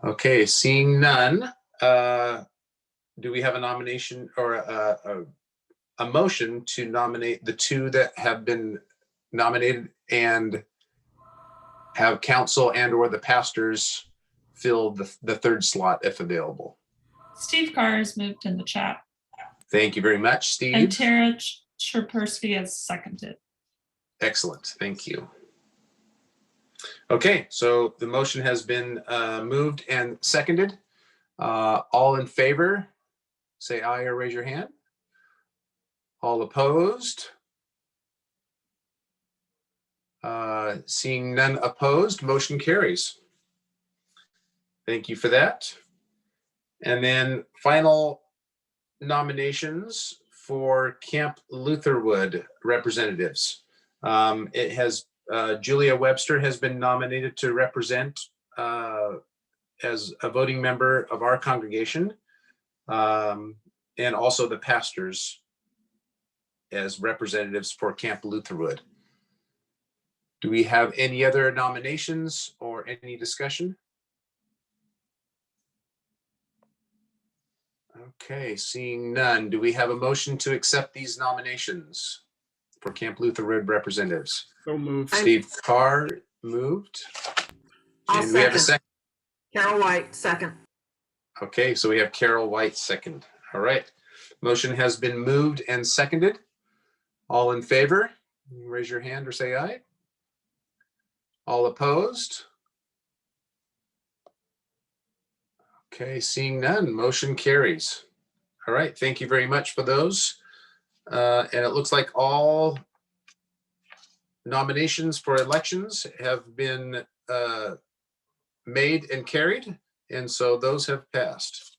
Okay, seeing none, do we have a nomination or a motion to nominate the two that have been nominated and have council and or the pastors fill the third slot if available? Steve Carr has moved in the chat. Thank you very much, Steve. And Tara Scherpersky has seconded. Excellent, thank you. Okay, so the motion has been moved and seconded. All in favor, say aye or raise your hand. All opposed? Seeing none opposed, motion carries. Thank you for that. And then final nominations for Camp Lutherwood representatives. It has Julia Webster has been nominated to represent as a voting member of our congregation, and also the pastors as representatives for Camp Lutherwood. Do we have any other nominations or any discussion? Okay, seeing none. Do we have a motion to accept these nominations for Camp Lutherwood representatives? So moved. Steve Carr moved. I'll And we have a second. Carol White, second. Okay, so we have Carol White second. All right. Motion has been moved and seconded. All in favor, raise your hand or say aye. All opposed? Okay, seeing none, motion carries. All right, thank you very much for those. And it looks like all nominations for elections have been made and carried, and so those have passed.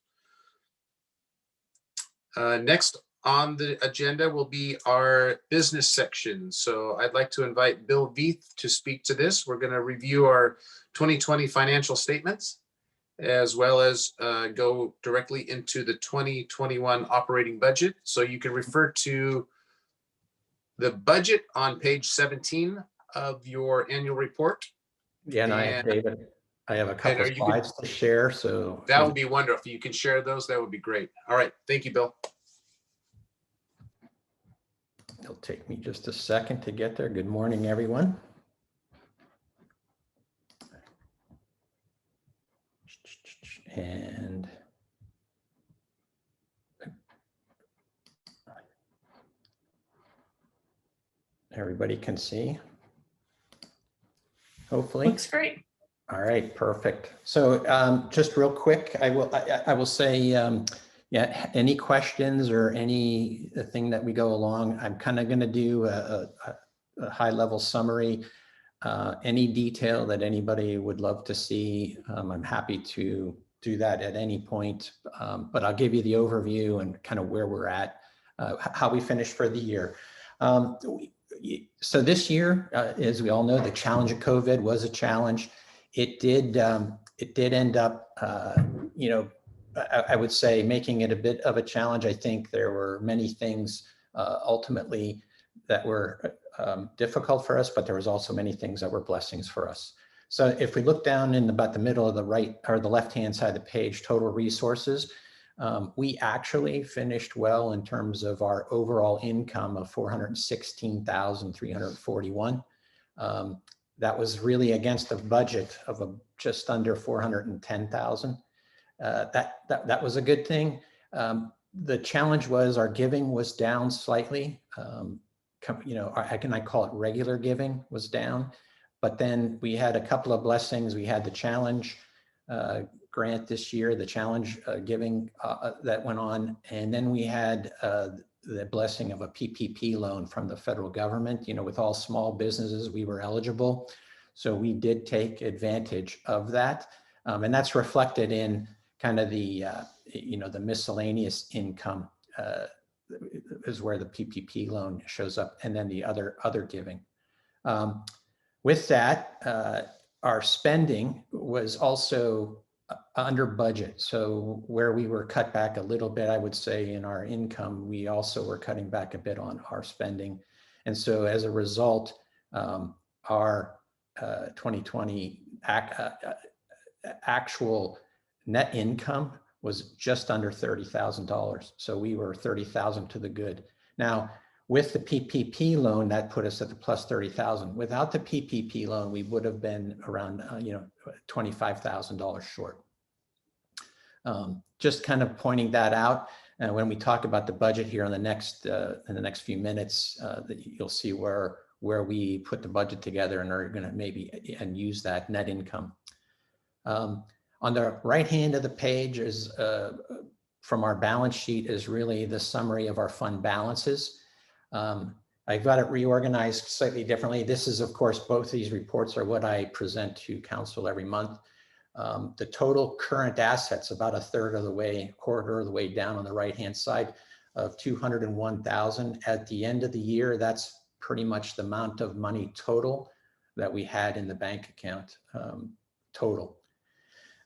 Next on the agenda will be our business section. So I'd like to invite Bill Veith to speak to this. We're going to review our 2020 financial statements, as well as go directly into the 2021 operating budget. So you can refer to the budget on page 17 of your annual report. Yeah, and David, I have a couple of slides to share. So that would be wonderful. If you can share those, that would be great. All right. Thank you, Bill. It'll take me just a second to get there. Good morning, everyone. And everybody can see, hopefully. Looks great. All right, perfect. So just real quick, I will say, yeah, any questions or anything that we go along, I'm kind of going to do a high level summary. Any detail that anybody would love to see, I'm happy to do that at any point, but I'll give you the overview and kind of where we're at, how we finished for the year. So this year, as we all know, the challenge of COVID was a challenge. It did end up, you know, I would say making it a bit of a challenge. I think there were many things ultimately that were difficult for us, but there was also many things that were blessings for us. So if we look down in about the middle of the right or the left-hand side of the page, total resources, we actually finished well in terms of our overall income of $416,341. That was really against a budget of just under 410,000. That was a good thing. The challenge was our giving was down slightly. You know, I call it regular giving was down, but then we had a couple of blessings. We had the challenge grant this year, the challenge giving that went on, and then we had the blessing of a PPP loan from the federal government. You know, with all small businesses, we were eligible. So we did take advantage of that. And that's reflected in kind of the, you know, the miscellaneous income is where the PPP loan shows up, and then the other giving. With that, our spending was also under budget. So where we were cut back a little bit, I would say in our income, we also were cutting back a bit on our spending. And so as a result, our 2020 actual net income was just under $30,000. So we were 30,000 to the good. Now, with the PPP loan, that put us at the plus 30,000. Without the PPP loan, we would have been around, you know, $25,000 short. Just kind of pointing that out. And when we talk about the budget here on the next, in the next few minutes, you'll see where we put the budget together and are going to maybe and use that net income. On the right hand of the page is from our balance sheet is really the summary of our fund balances. I've got it reorganized slightly differently. This is, of course, both these reports are what I present to council every month. The total current assets, about a quarter of the way down on the right-hand side of 201,000. At the end of the year, that's pretty much the amount of money total that we had in the bank account total.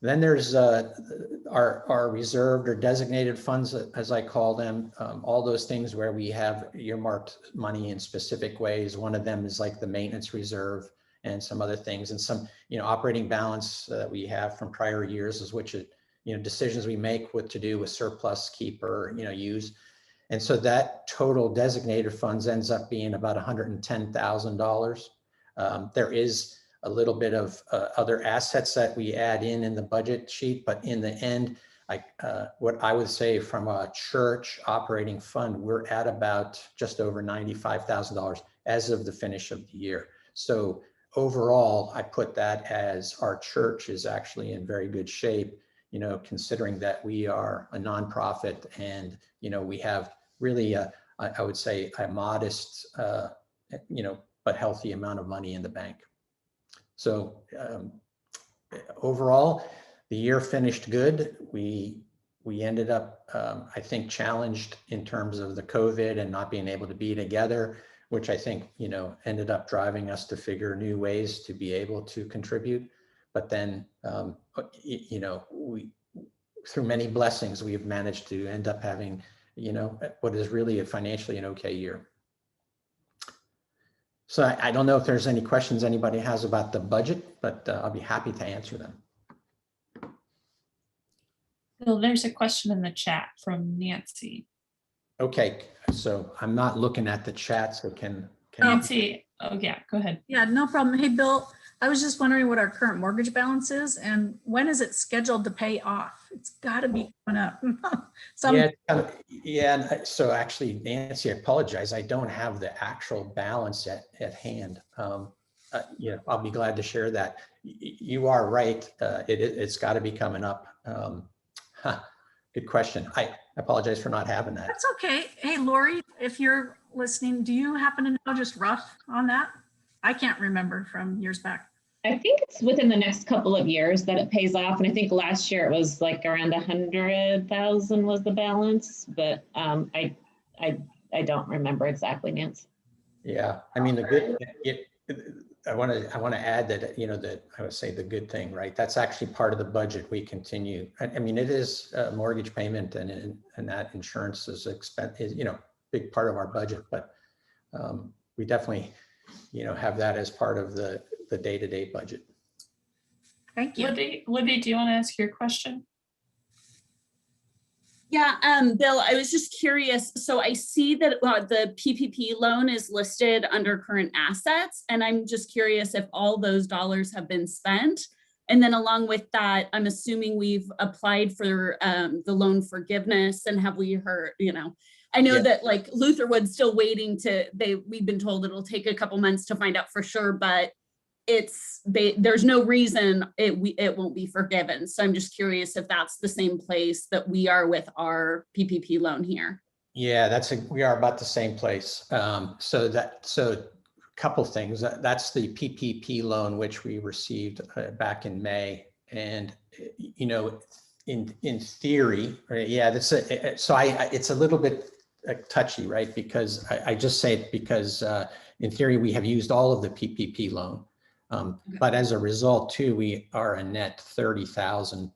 Then there's our reserved or designated funds, as I call them, all those things where we have earmarked money in specific ways. One of them is like the maintenance reserve and some other things, and some, you know, operating balance that we have from prior years, is which, you know, decisions we make what to do with surplus, keep, or, you know, use. And so that total designated funds ends up being about $110,000. There is a little bit of other assets that we add in the budget sheet, but in the end, what I would say from a church operating fund, we're at about just over $95,000 as of the finish of the year. So overall, I put that as our church is actually in very good shape, you know, considering that we are a nonprofit and, you know, we have really, I would say, a modest, you know, but healthy amount of money in the bank. So overall, the year finished good. We ended up, I think, challenged in terms of the COVID and not being able to be together, which I think, you know, ended up driving us to figure new ways to be able to contribute. But then, you know, through many blessings, we have managed to end up having, you know, what is really financially an okay year. So I don't know if there's any questions anybody has about the budget, but I'll be happy to answer them. Bill, there's a question in the chat from Nancy. Okay, so I'm not looking at the chat, so can Nancy, oh yeah, go ahead. Yeah, no problem. Hey, Bill, I was just wondering what our current mortgage balance is and when is it scheduled to pay off? It's got to be coming up. Yeah, and so actually, Nancy, I apologize. I don't have the actual balance at hand. Yeah, I'll be glad to share that. You are right. It's got to be coming up. Good question. I apologize for not having that. That's okay. Hey, Lori, if you're listening, do you happen to know just rough on that? I can't remember from years back. I think it's within the next couple of years that it pays off. And I think last year it was like around 100,000 was the balance, but I don't remember exactly, Nancy. Yeah, I mean, I want to add that, you know, that I would say the good thing, right? That's actually part of the budget. We continue. I mean, it is a mortgage payment and that insurance is you know, big part of our budget, but we definitely, you know, have that as part of the day-to-day budget. Thank you. Libby, do you want to ask your question? Yeah, Bill, I was just curious. So I see that the PPP loan is listed under current assets, and I'm just curious if all those dollars have been spent. And then along with that, I'm assuming we've applied for the loan forgiveness, and have we heard, you know, I know that like Lutherwood's still waiting we've been told it'll take a couple months to find out for sure, but there's no reason it won't be forgiven. So I'm just curious if that's the same place that we are with our PPP loan here. Yeah, we are about the same place. So a couple things. That's the PPP loan, which we received back in May. And, you know, in theory, right, yeah, it's a little bit touchy, right? Because I just say it because in theory, we have used all of the PPP loan. But as a result too, we are a net 30,000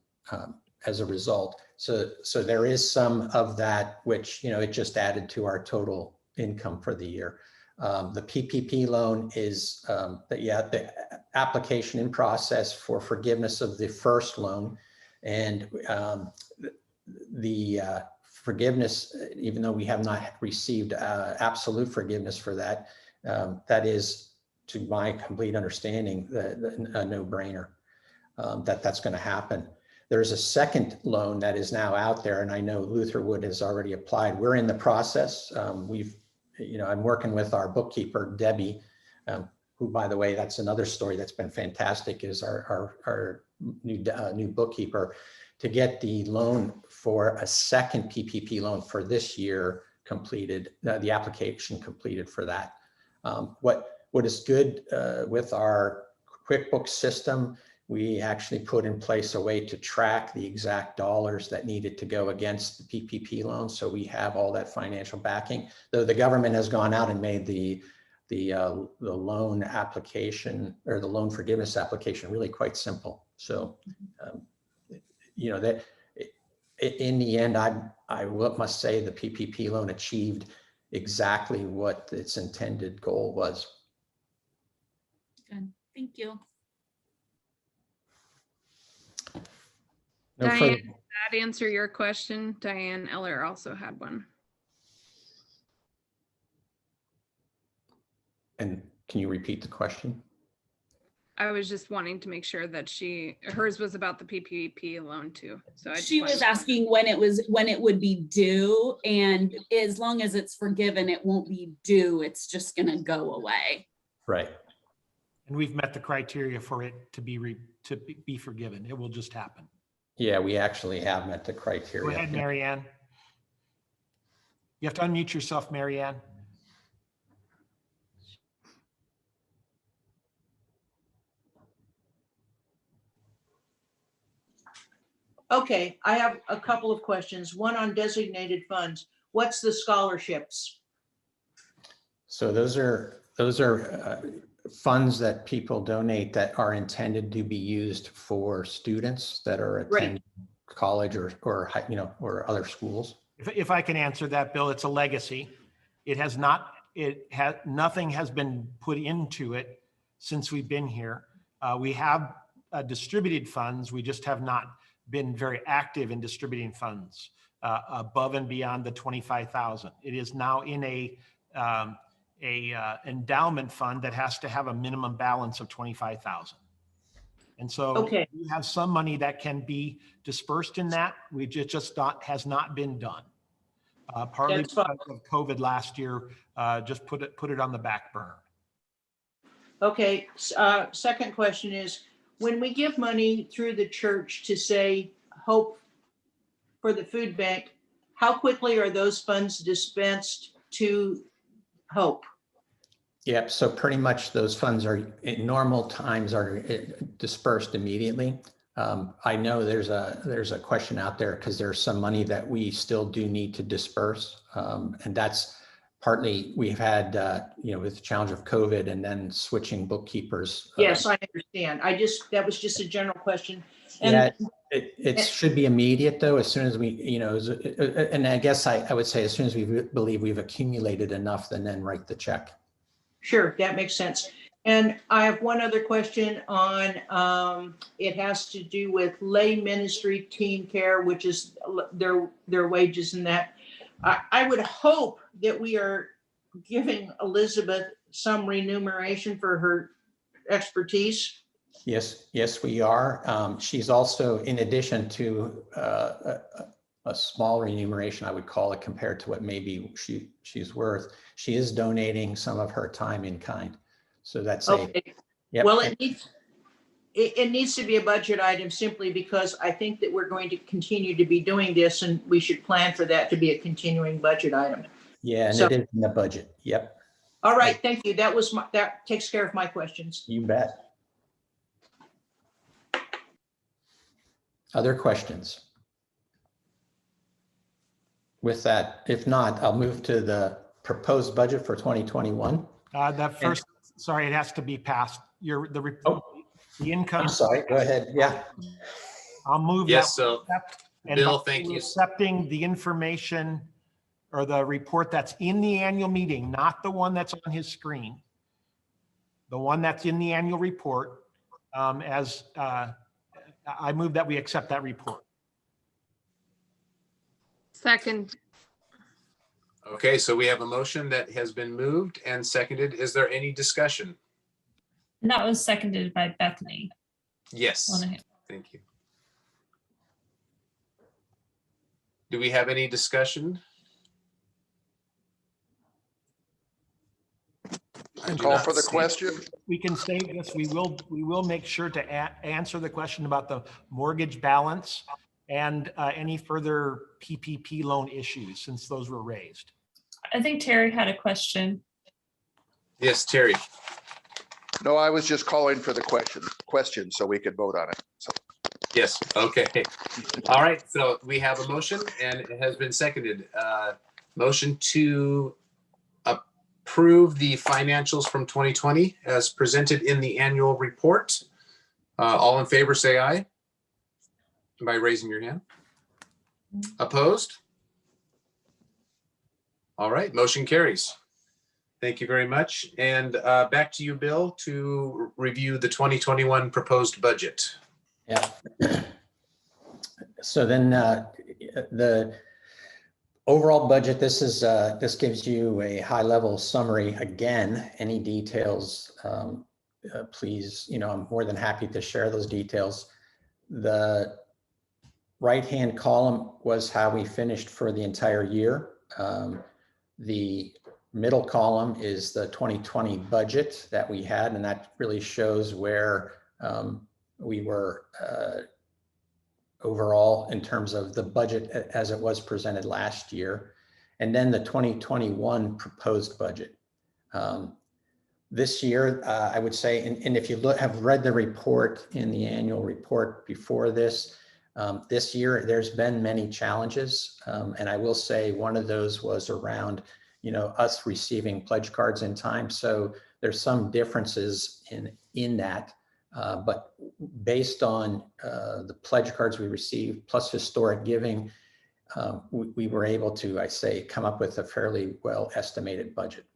as a result. So there is some of that, which, you know, it just added to our total income for the year. The PPP loan is the application in process for forgiveness of the first loan, and the forgiveness, even though we have not received absolute forgiveness for that, that is, to my complete understanding, a no-brainer that's going to happen. There's a second loan that is now out there, and I know Lutherwood has already applied. We're in the process. I'm working with our bookkeeper, Debbie, who, by the way, that's another story that's been fantastic, is our new bookkeeper, to get the loan for a second PPP loan for this year completed, the application completed for that. What is good with our QuickBooks system, we actually put in place a way to track the exact dollars that needed to go against the PPP loan. So we have all that financial backing, though the government has gone out and made the loan application, or the loan forgiveness application, really quite simple. So, you know, that in the end, I must say the PPP loan achieved exactly what its intended goal was. Good, thank you. No Diane, further. did that answer your question? Diane Eller also had one. And can you repeat the question? I was just wanting to make sure that hers was about the PPP loan too. So She was asking when it would be due, and as long as it's forgiven, it won't be due. It's just going to go away. Right. And we've met the criteria for it to be forgiven. It will just happen. Yeah, we actually have met the criteria. Go ahead, Mary Ann. You have to unmute yourself, Mary Ann. Okay, I have a couple of questions. One on designated funds. What's the scholarships? So those are funds that people donate that are intended to be used for students that are attending college or other schools. If I can answer that, Bill, it's a legacy. Nothing has been put into it since we've been here. We have distributed funds. We just have not been very active in distributing funds above and beyond the 25,000. It is now in endowment fund that has to have a minimum balance of 25,000. And so Okay. we have some money that can be dispersed in that. We just has not been done. Partly That's fine. because of COVID last year, just put it on the back burner. Okay, second question is, when we give money through the church to say Hope for the food bank, how quickly are those funds dispensed to Hope? Yep, so pretty much those funds are, in normal times, are dispersed immediately. I know there's a question out there because there's some money that we still do need to disperse. And that's partly we've had, with the challenge of COVID and then switching bookkeepers. Yes, I understand. That was just a general question. And Yeah, it should be immediate though, as soon as we, and I guess I would say as soon as we believe we've accumulated enough, then write the check. Sure, that makes sense. And I have one other question on, it has to do with lay ministry team care, which is their wages and that. I would hope that we are giving Elizabeth some remuneration for her expertise. Yes, we are. She's also, in addition to a small remuneration, I would call it, compared to what maybe she's worth, she is donating some of her time in kind. So that's okay. Yep. Well, it needs to be a budget item simply because I think that we're going to continue to be doing this, and we should plan for that to be a continuing budget item. Yeah, and So, it is in the budget. Yep. All right, thank you. That takes care of my questions. You bet. Other questions? With that, if not, I'll move to the proposed budget for 2021. That first, sorry, it has to be passed. The income. I'm sorry, go ahead. Yeah. I'll move. Yes, that. so And Bill, thank you. Accepting the information or the report that's in the annual meeting, not the one that's on his screen. The one that's in the annual report, I move that we accept that report. Second. Okay, so we have a motion that has been moved and seconded. Is there any discussion? And that was seconded by Bethany. Yes, Monahan. thank you. Do we have any discussion? I call for the question. We can say this, we will make sure to answer the question about the mortgage balance and any further PPP loan issues, since those were raised. I think Terry had a question. Yes, Terry. No, I was just calling for the question so we could vote on it. So. Yes, okay. All right, so we have a motion and it has been seconded. Motion to approve the financials from 2020 as presented in the annual report. All in favor, say aye by raising your hand. Opposed? All right, motion carries. Thank you very much. And back to you, Bill, to review the 2021 proposed budget. Yeah. So then the overall budget, this gives you a high level summary. Again, any details, please, I'm more than happy to share those details. The right-hand column was how we finished for the entire year. The middle column is the 2020 budget that we had, and that really shows where we were overall in terms of the budget as it was presented last year. And then the 2021 proposed budget. This year, I would say, and if you have read the report in the annual report before this, this year, there's been many challenges. And I will say one of those was around, us receiving pledge cards in time. So there's some differences in that. But based on the pledge cards we received, plus historic giving, we were able to, come up with a fairly well estimated budget.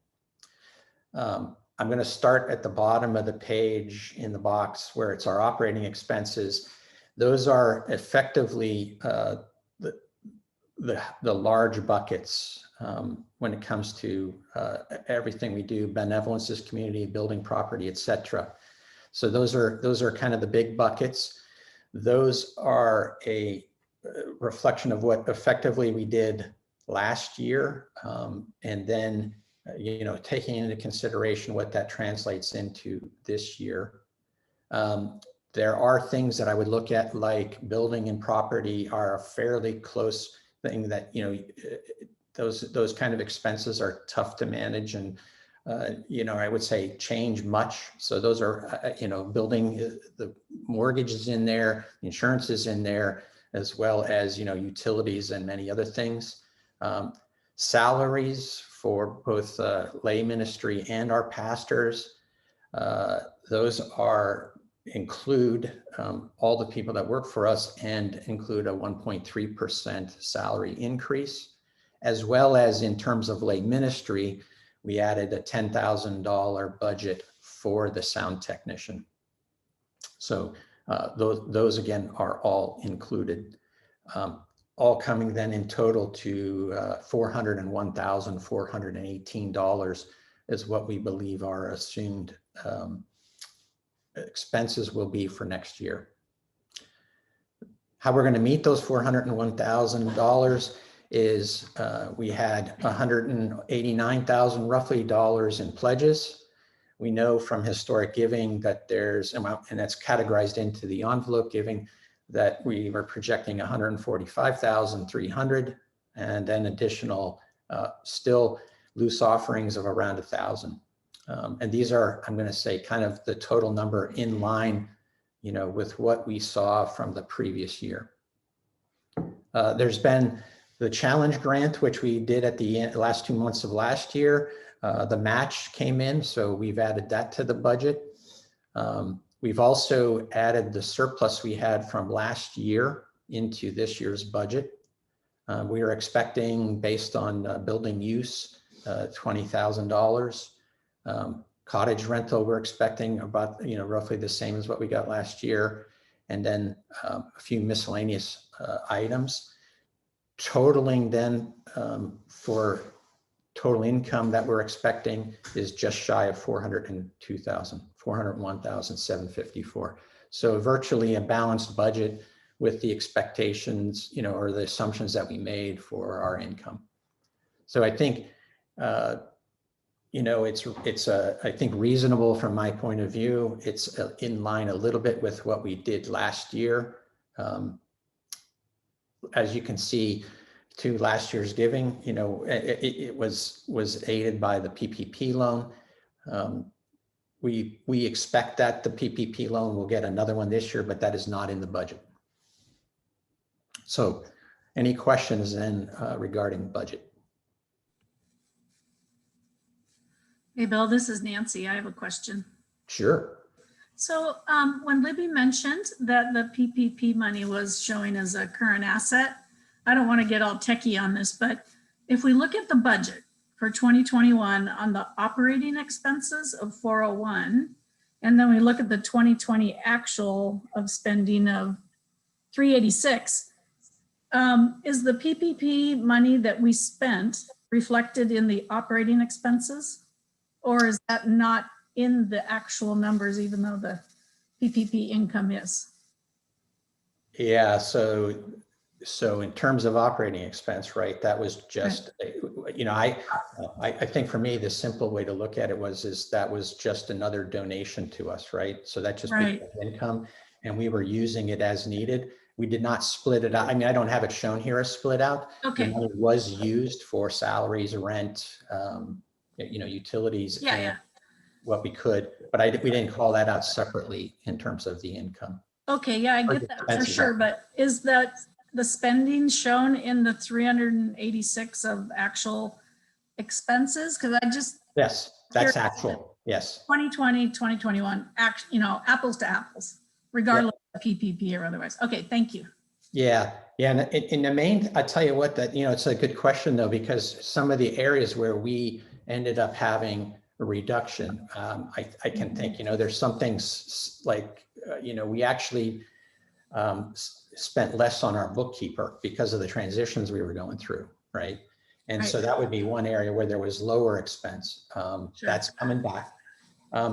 I'm going to start at the bottom of the page in the box where it's our operating expenses. Those are effectively the large buckets when it comes to everything we do, benevolences, community, building property, etc. So those are kind of the big buckets. Those are a reflection of what effectively we did last year, and then taking into consideration what that translates into this year. There are things that I would look at, like building and property are a fairly close thing that, those kind of expenses are tough to manage, and I would say change much. So those are, building, the mortgage is in there, insurance is in there, as well as, utilities and many other things. Salaries for both lay ministry and our pastors, those include all the people that work for us and include a 1.3% salary increase, as well as in terms of lay ministry, we added a $10,000 budget for the sound technician. So those again are all included, all coming then in total to $401,418 is what we believe our assumed expenses will be for next year. How we're going to meet those $401,000 is we had $189,000 roughly in pledges. We know from historic giving that there's, and that's categorized into the envelope giving, that we were projecting $145,300, and then additional still loose offerings of around 1,000. And these are, I'm going to say, kind of the total number in line, with what we saw from the previous year. There's been the challenge grant, which we did at the last 2 months of last year. The match came in, so we've added that to the budget. We've also added the surplus we had from last year into this year's budget. We are expecting, based on building use, $20,000. Cottage rental, we're expecting about, roughly the same as what we got last year. And then a few miscellaneous items, totaling then for total income that we're expecting is just shy of $401,754. So virtually a balanced budget with the expectations, or the assumptions that we made for our income. So I think, it's I think reasonable from my point of view. It's in line a little bit with what we did last year. As you can see, to last year's giving, it was aided by the PPP loan. We expect that the PPP loan will get another one this year, but that is not in the budget. So any questions then regarding budget? Hey, Bill, this is Nancy. I have a question. Sure. So when Libby mentioned that the PPP money was showing as a current asset, I don't want to get all techie on this, but if we look at the budget for 2021 on the operating expenses of 401, and then we look at the 2020 actual of spending of 386, is the PPP money that we spent reflected in the operating expenses? Or is that not in the actual numbers, even though the PPP income is? Yeah, so in terms of operating expense, right, that was just, I think for me, the simple way to look at it is that was just another donation to us, right? So that just became income, and we were using it as needed. We did not split it out. I mean, I don't have it shown here as split out. Okay. The money was used for salaries, rent, utilities, and what we could, but we didn't call that out separately in terms of the income. Okay, yeah, I get that for sure, but is that the spending shown in the 386 of actual expenses? Because I just. Yes, that's actual, yes. 2020, 2021, apples to apples, regardless of PPP or otherwise. Okay, thank you. Yeah, and in the main, I tell you what, that, it's a good question though, because some of the areas where we ended up having a reduction, I can think, there's some things like, we actually spent less on our bookkeeper because of the transitions we were going through, right? And so that would be one area where there was lower expense. That's coming back.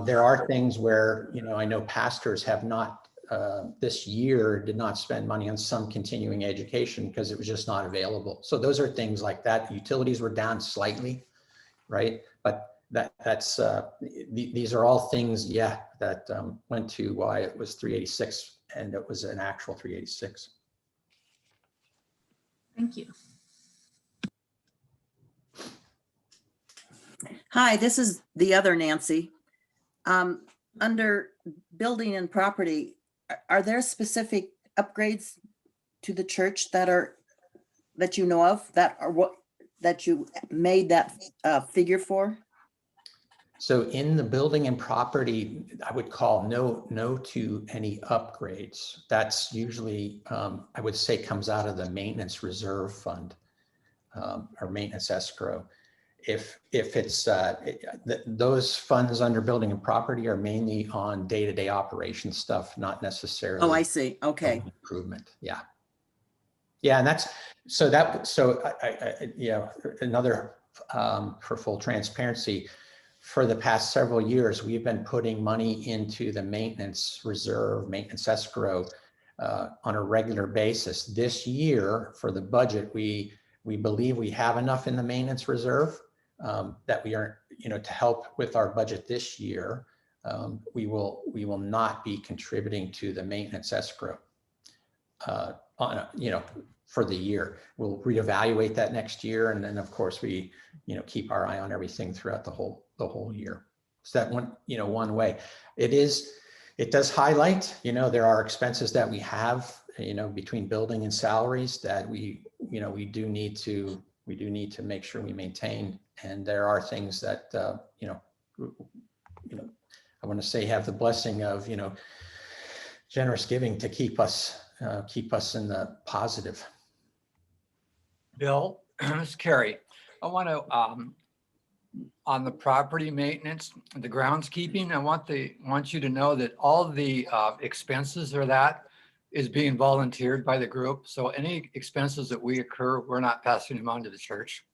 There are things where, you know, I know pastors have not, this year did not spend money on some continuing education because it was just not available. So those are things like that. Utilities were down slightly, right? But these are all things, yeah, that went to why it was 386 and it was an actual 386. Thank you. Hi, this is the other Nancy. Under building and property, are there specific upgrades to the church that you know of that you made that figure for? So in the building and property, I would call no to any upgrades. That's usually, I would say, comes out of the maintenance reserve fund or maintenance escrow. If it's those funds under building and property are mainly on day-to-day operation stuff, not necessarily. Oh, I see. Okay. Improvement. Yeah. Yeah, and that's yeah. Another for full transparency. For the past several years, we've been putting money into the maintenance reserve, maintenance escrow on a regular basis. This year, for the budget, we believe we have enough in the maintenance reserve that we are, you know, to help with our budget this year. We will not be contributing to the maintenance escrow for the year. We'll reevaluate that next year, and then of course we, you know, keep our eye on everything throughout the whole year. So that one way. It does highlight, you know, there are expenses that we have, you know, between building and salaries that we do need to make sure we maintain. And there are things that I want to say have the blessing of, you know, generous giving to keep us in the positive. Bill, it's Carrie. I want to, on the property maintenance, the groundskeeping, I want you to know that all the expenses or that is being volunteered by the group. So any expenses that we incur, we're not passing them on to the church.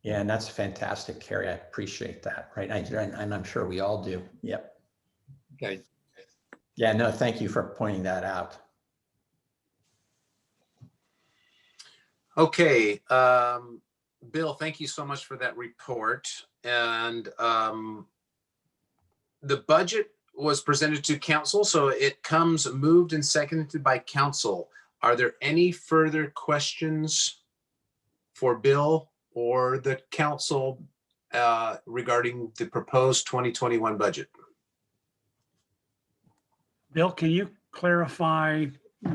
Yeah, and that's fantastic, Carrie. I appreciate that. Right, and I'm sure we all do. Yep. Okay. Yeah, no, thank you for pointing that out. Okay, Bill, thank you so much for that report. And the budget was presented to council, so it comes moved and seconded by council. Are there any further questions for Bill or the council regarding the proposed 2021 budget? Bill, can you clarify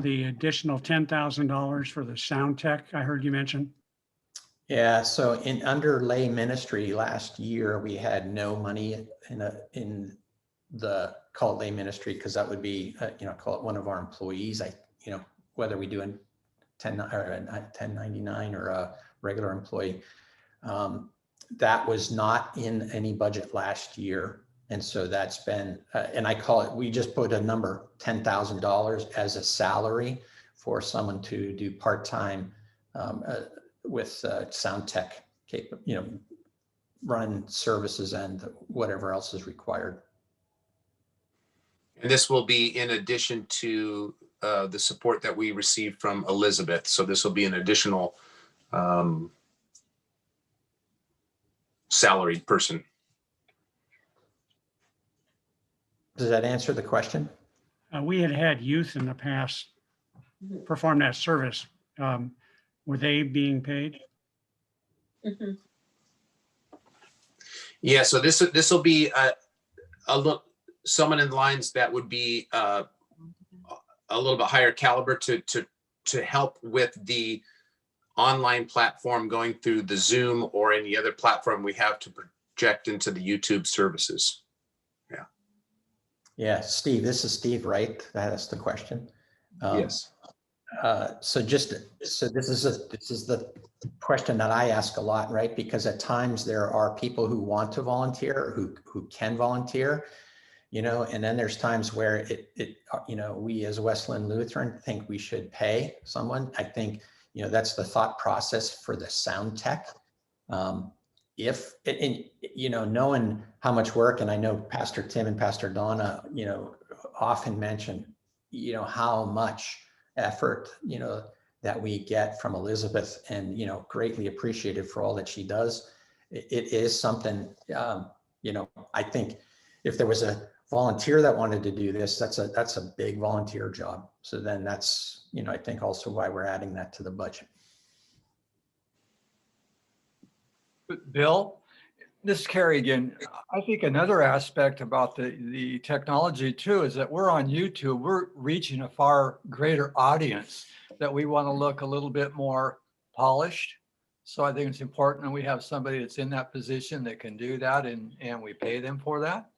the additional $10,000 for the sound tech I heard you mention? Yeah, so under lay ministry last year, we had no money in the call it lay ministry, because that would be call it one of our employees. Whether we do a 1099 or a regular employee, that was not in any budget last year. And so that's been, and I call it, we just put a number, $10,000 as a salary for someone to do part-time with sound tech, run services and whatever else is required. And this will be in addition to the support that we received from Elizabeth. So this will be an additional salaried person. Does that answer the question? We had youth in the past perform that service. Were they being paid? Mm-hmm. Yeah, so this will be a look, someone in lines that would be a little bit higher caliber to help with the online platform going through the Zoom or any other platform we have to project into the YouTube services. Yeah. Yeah, Steve, this is Steve, right? That's the question. Yes. So this is the question that I ask a lot, right? Because at times there are people who want to volunteer, who can volunteer, and then there's times where we as West Linn Lutheran think we should pay someone. I think, that's the thought process for the sound tech. Knowing how much work, and I know Pastor Tim and Pastor Donna, often mention, how much effort, that we get from Elizabeth, and, greatly appreciated for all that she does. It is something, I think if there was a volunteer that wanted to do this, that's a big volunteer job. So then that's, I think also why we're adding that to the budget. Bill, this is Carrie again. I think another aspect about the technology too is that we're on YouTube. We're reaching a far greater audience that we want to look a little bit more polished. So I think it's important that we have somebody that's in that position that can do that, and we pay them for that.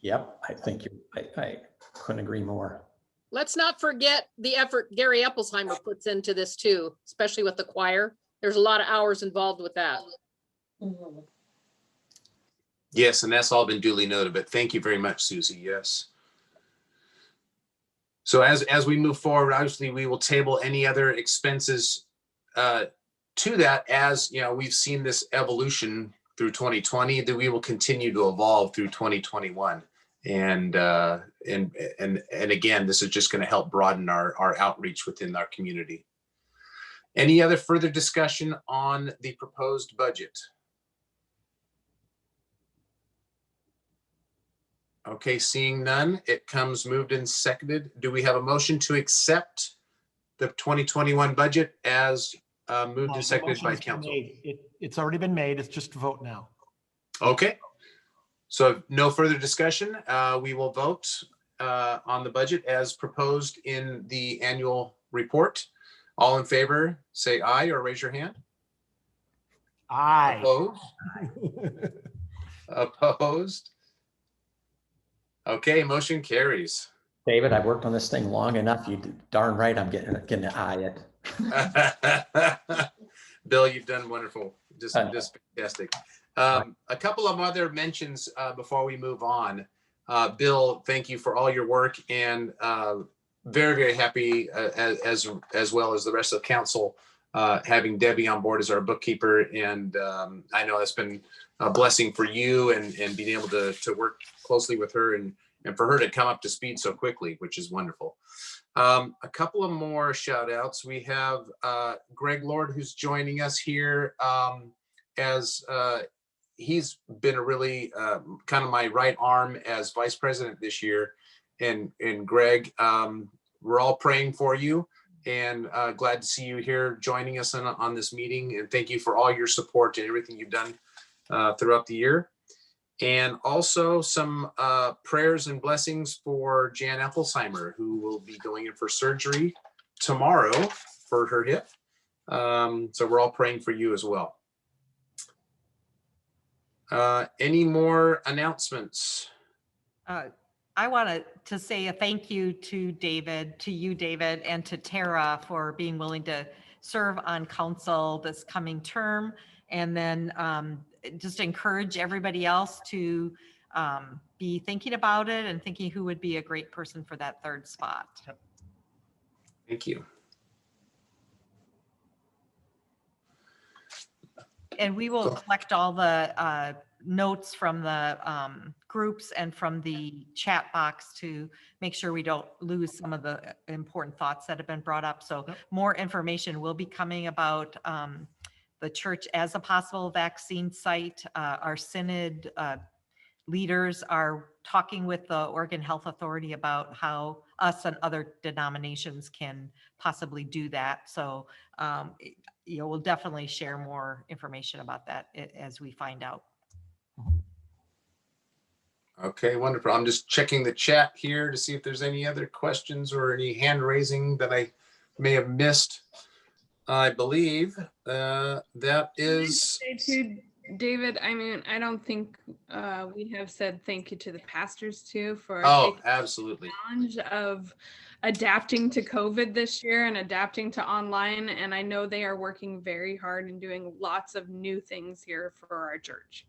Yep, I think I couldn't agree more. Let's not forget the effort Gary Epplesheimer puts into this too, especially with the choir. There's a lot of hours involved with that. Yes, and that's all been duly noted, but thank you very much, Susie. Yes. So as we move forward, obviously we will table any other expenses to that. As we've seen this evolution through 2020, that we will continue to evolve through 2021. And again, this is just going to help broaden our outreach within our community. Any other further discussion on the proposed budget? Okay, seeing none, it comes moved and seconded. Do we have a motion to accept the 2021 budget as moved and seconded by council? It's already been made. It's just a vote now. Okay. So no further discussion. We will vote on the budget as proposed in the annual report. All in favor, say aye or raise your hand. Aye. Opposed? Opposed? Okay, motion carries. David, I've worked on this thing long enough. You darn right I'm getting an eye it. Bill, you've done wonderful. Just fantastic. A couple of other mentions before we move on. Bill, thank you for all your work, and very, very happy as well as the rest of the council having Debbie on board as our bookkeeper. And I know it's been a blessing for you and being able to work closely with her and for her to come up to speed so quickly, which is wonderful. A couple of more shout outs. We have Greg Lord, who's joining us here as he's been a really kind of my right arm as vice president this year. And Greg, we're all praying for you, and glad to see you here joining us on this meeting. And thank you for all your support and everything you've done throughout the year. And also some prayers and blessings for Jan Epplesheimer, who will be going in for surgery tomorrow for her hip. So we're all praying for you as well. Any more announcements? I wanted to say a thank you to you, David, and to Tara for being willing to serve on council this coming term. And then just encourage everybody else to be thinking about it and thinking who would be a great person for that third spot. Thank you. And we will collect all the notes from the groups and from the chat box to make sure we don't lose some of the important thoughts that have been brought up. So more information will be coming about the church as a possible vaccine site. Our synod leaders are talking with the Oregon Health Authority about how us and other denominations can possibly do that. So we'll definitely share more information about that as we find out. Okay, wonderful. I'm just checking the chat here to see if there's any other questions or any hand raising that I may have missed. I believe that is. David, I mean, I don't think we have said thank you to the pastors too for absolutely the challenge of adapting to COVID this year and adapting to online. And I know they are working very hard and doing lots of new things here for our church.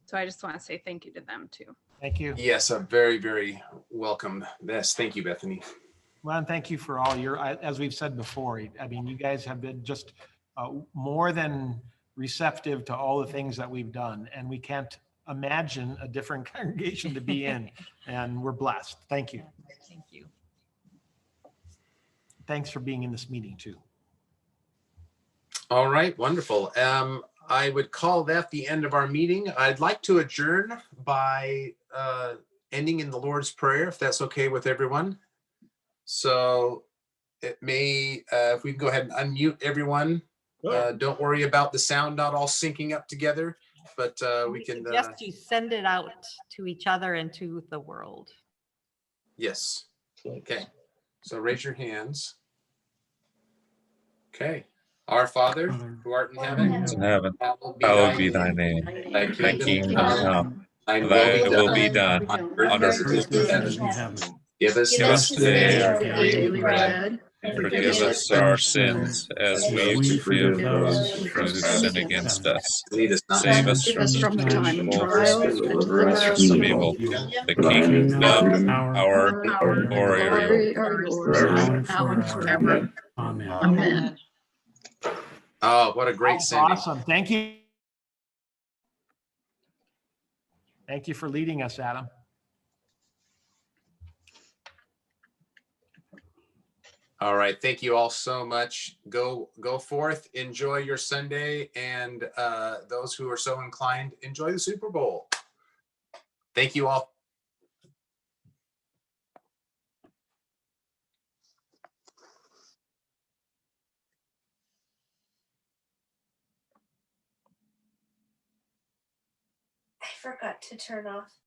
So I just want to say thank you to them too. Thank you. Yes, a very, very welcome. Yes, thank you, Bethany. Well, and thank you for all your, as we've said before, I mean, you guys have been just more than receptive to all the things that we've done, and we can't imagine a different congregation to be in, and we're blessed. Thank you. Thank you. Thanks for being in this meeting too. All right, wonderful. I would call that the end of our meeting. I'd like to adjourn by ending in the Lord's Prayer, if that's okay with everyone. So it may, if we can go ahead and unmute everyone. Don't worry about the sound not all syncing up together, but we can. Yes, you send it out to each other and to the world. Yes. Okay. So raise your hands. Okay. Our Father, who art in heaven, hallowed be thy name. Thy kingdom come, thy will be done on earth as it is in heaven. Give us today our daily bread, and forgive us our sins as we forgive those who sin against us. Save us from the time of trials and deliver us from evil. The kingdom, power, glory are yours, now and forever. Amen. Amen. Oh, what a great sending. Awesome. Thank you. Thank you for leading us, Adam. All right. Thank you all so much. Go forth, enjoy your Sunday, and those who are so inclined, enjoy the Super Bowl. Thank you all. I forgot to turn off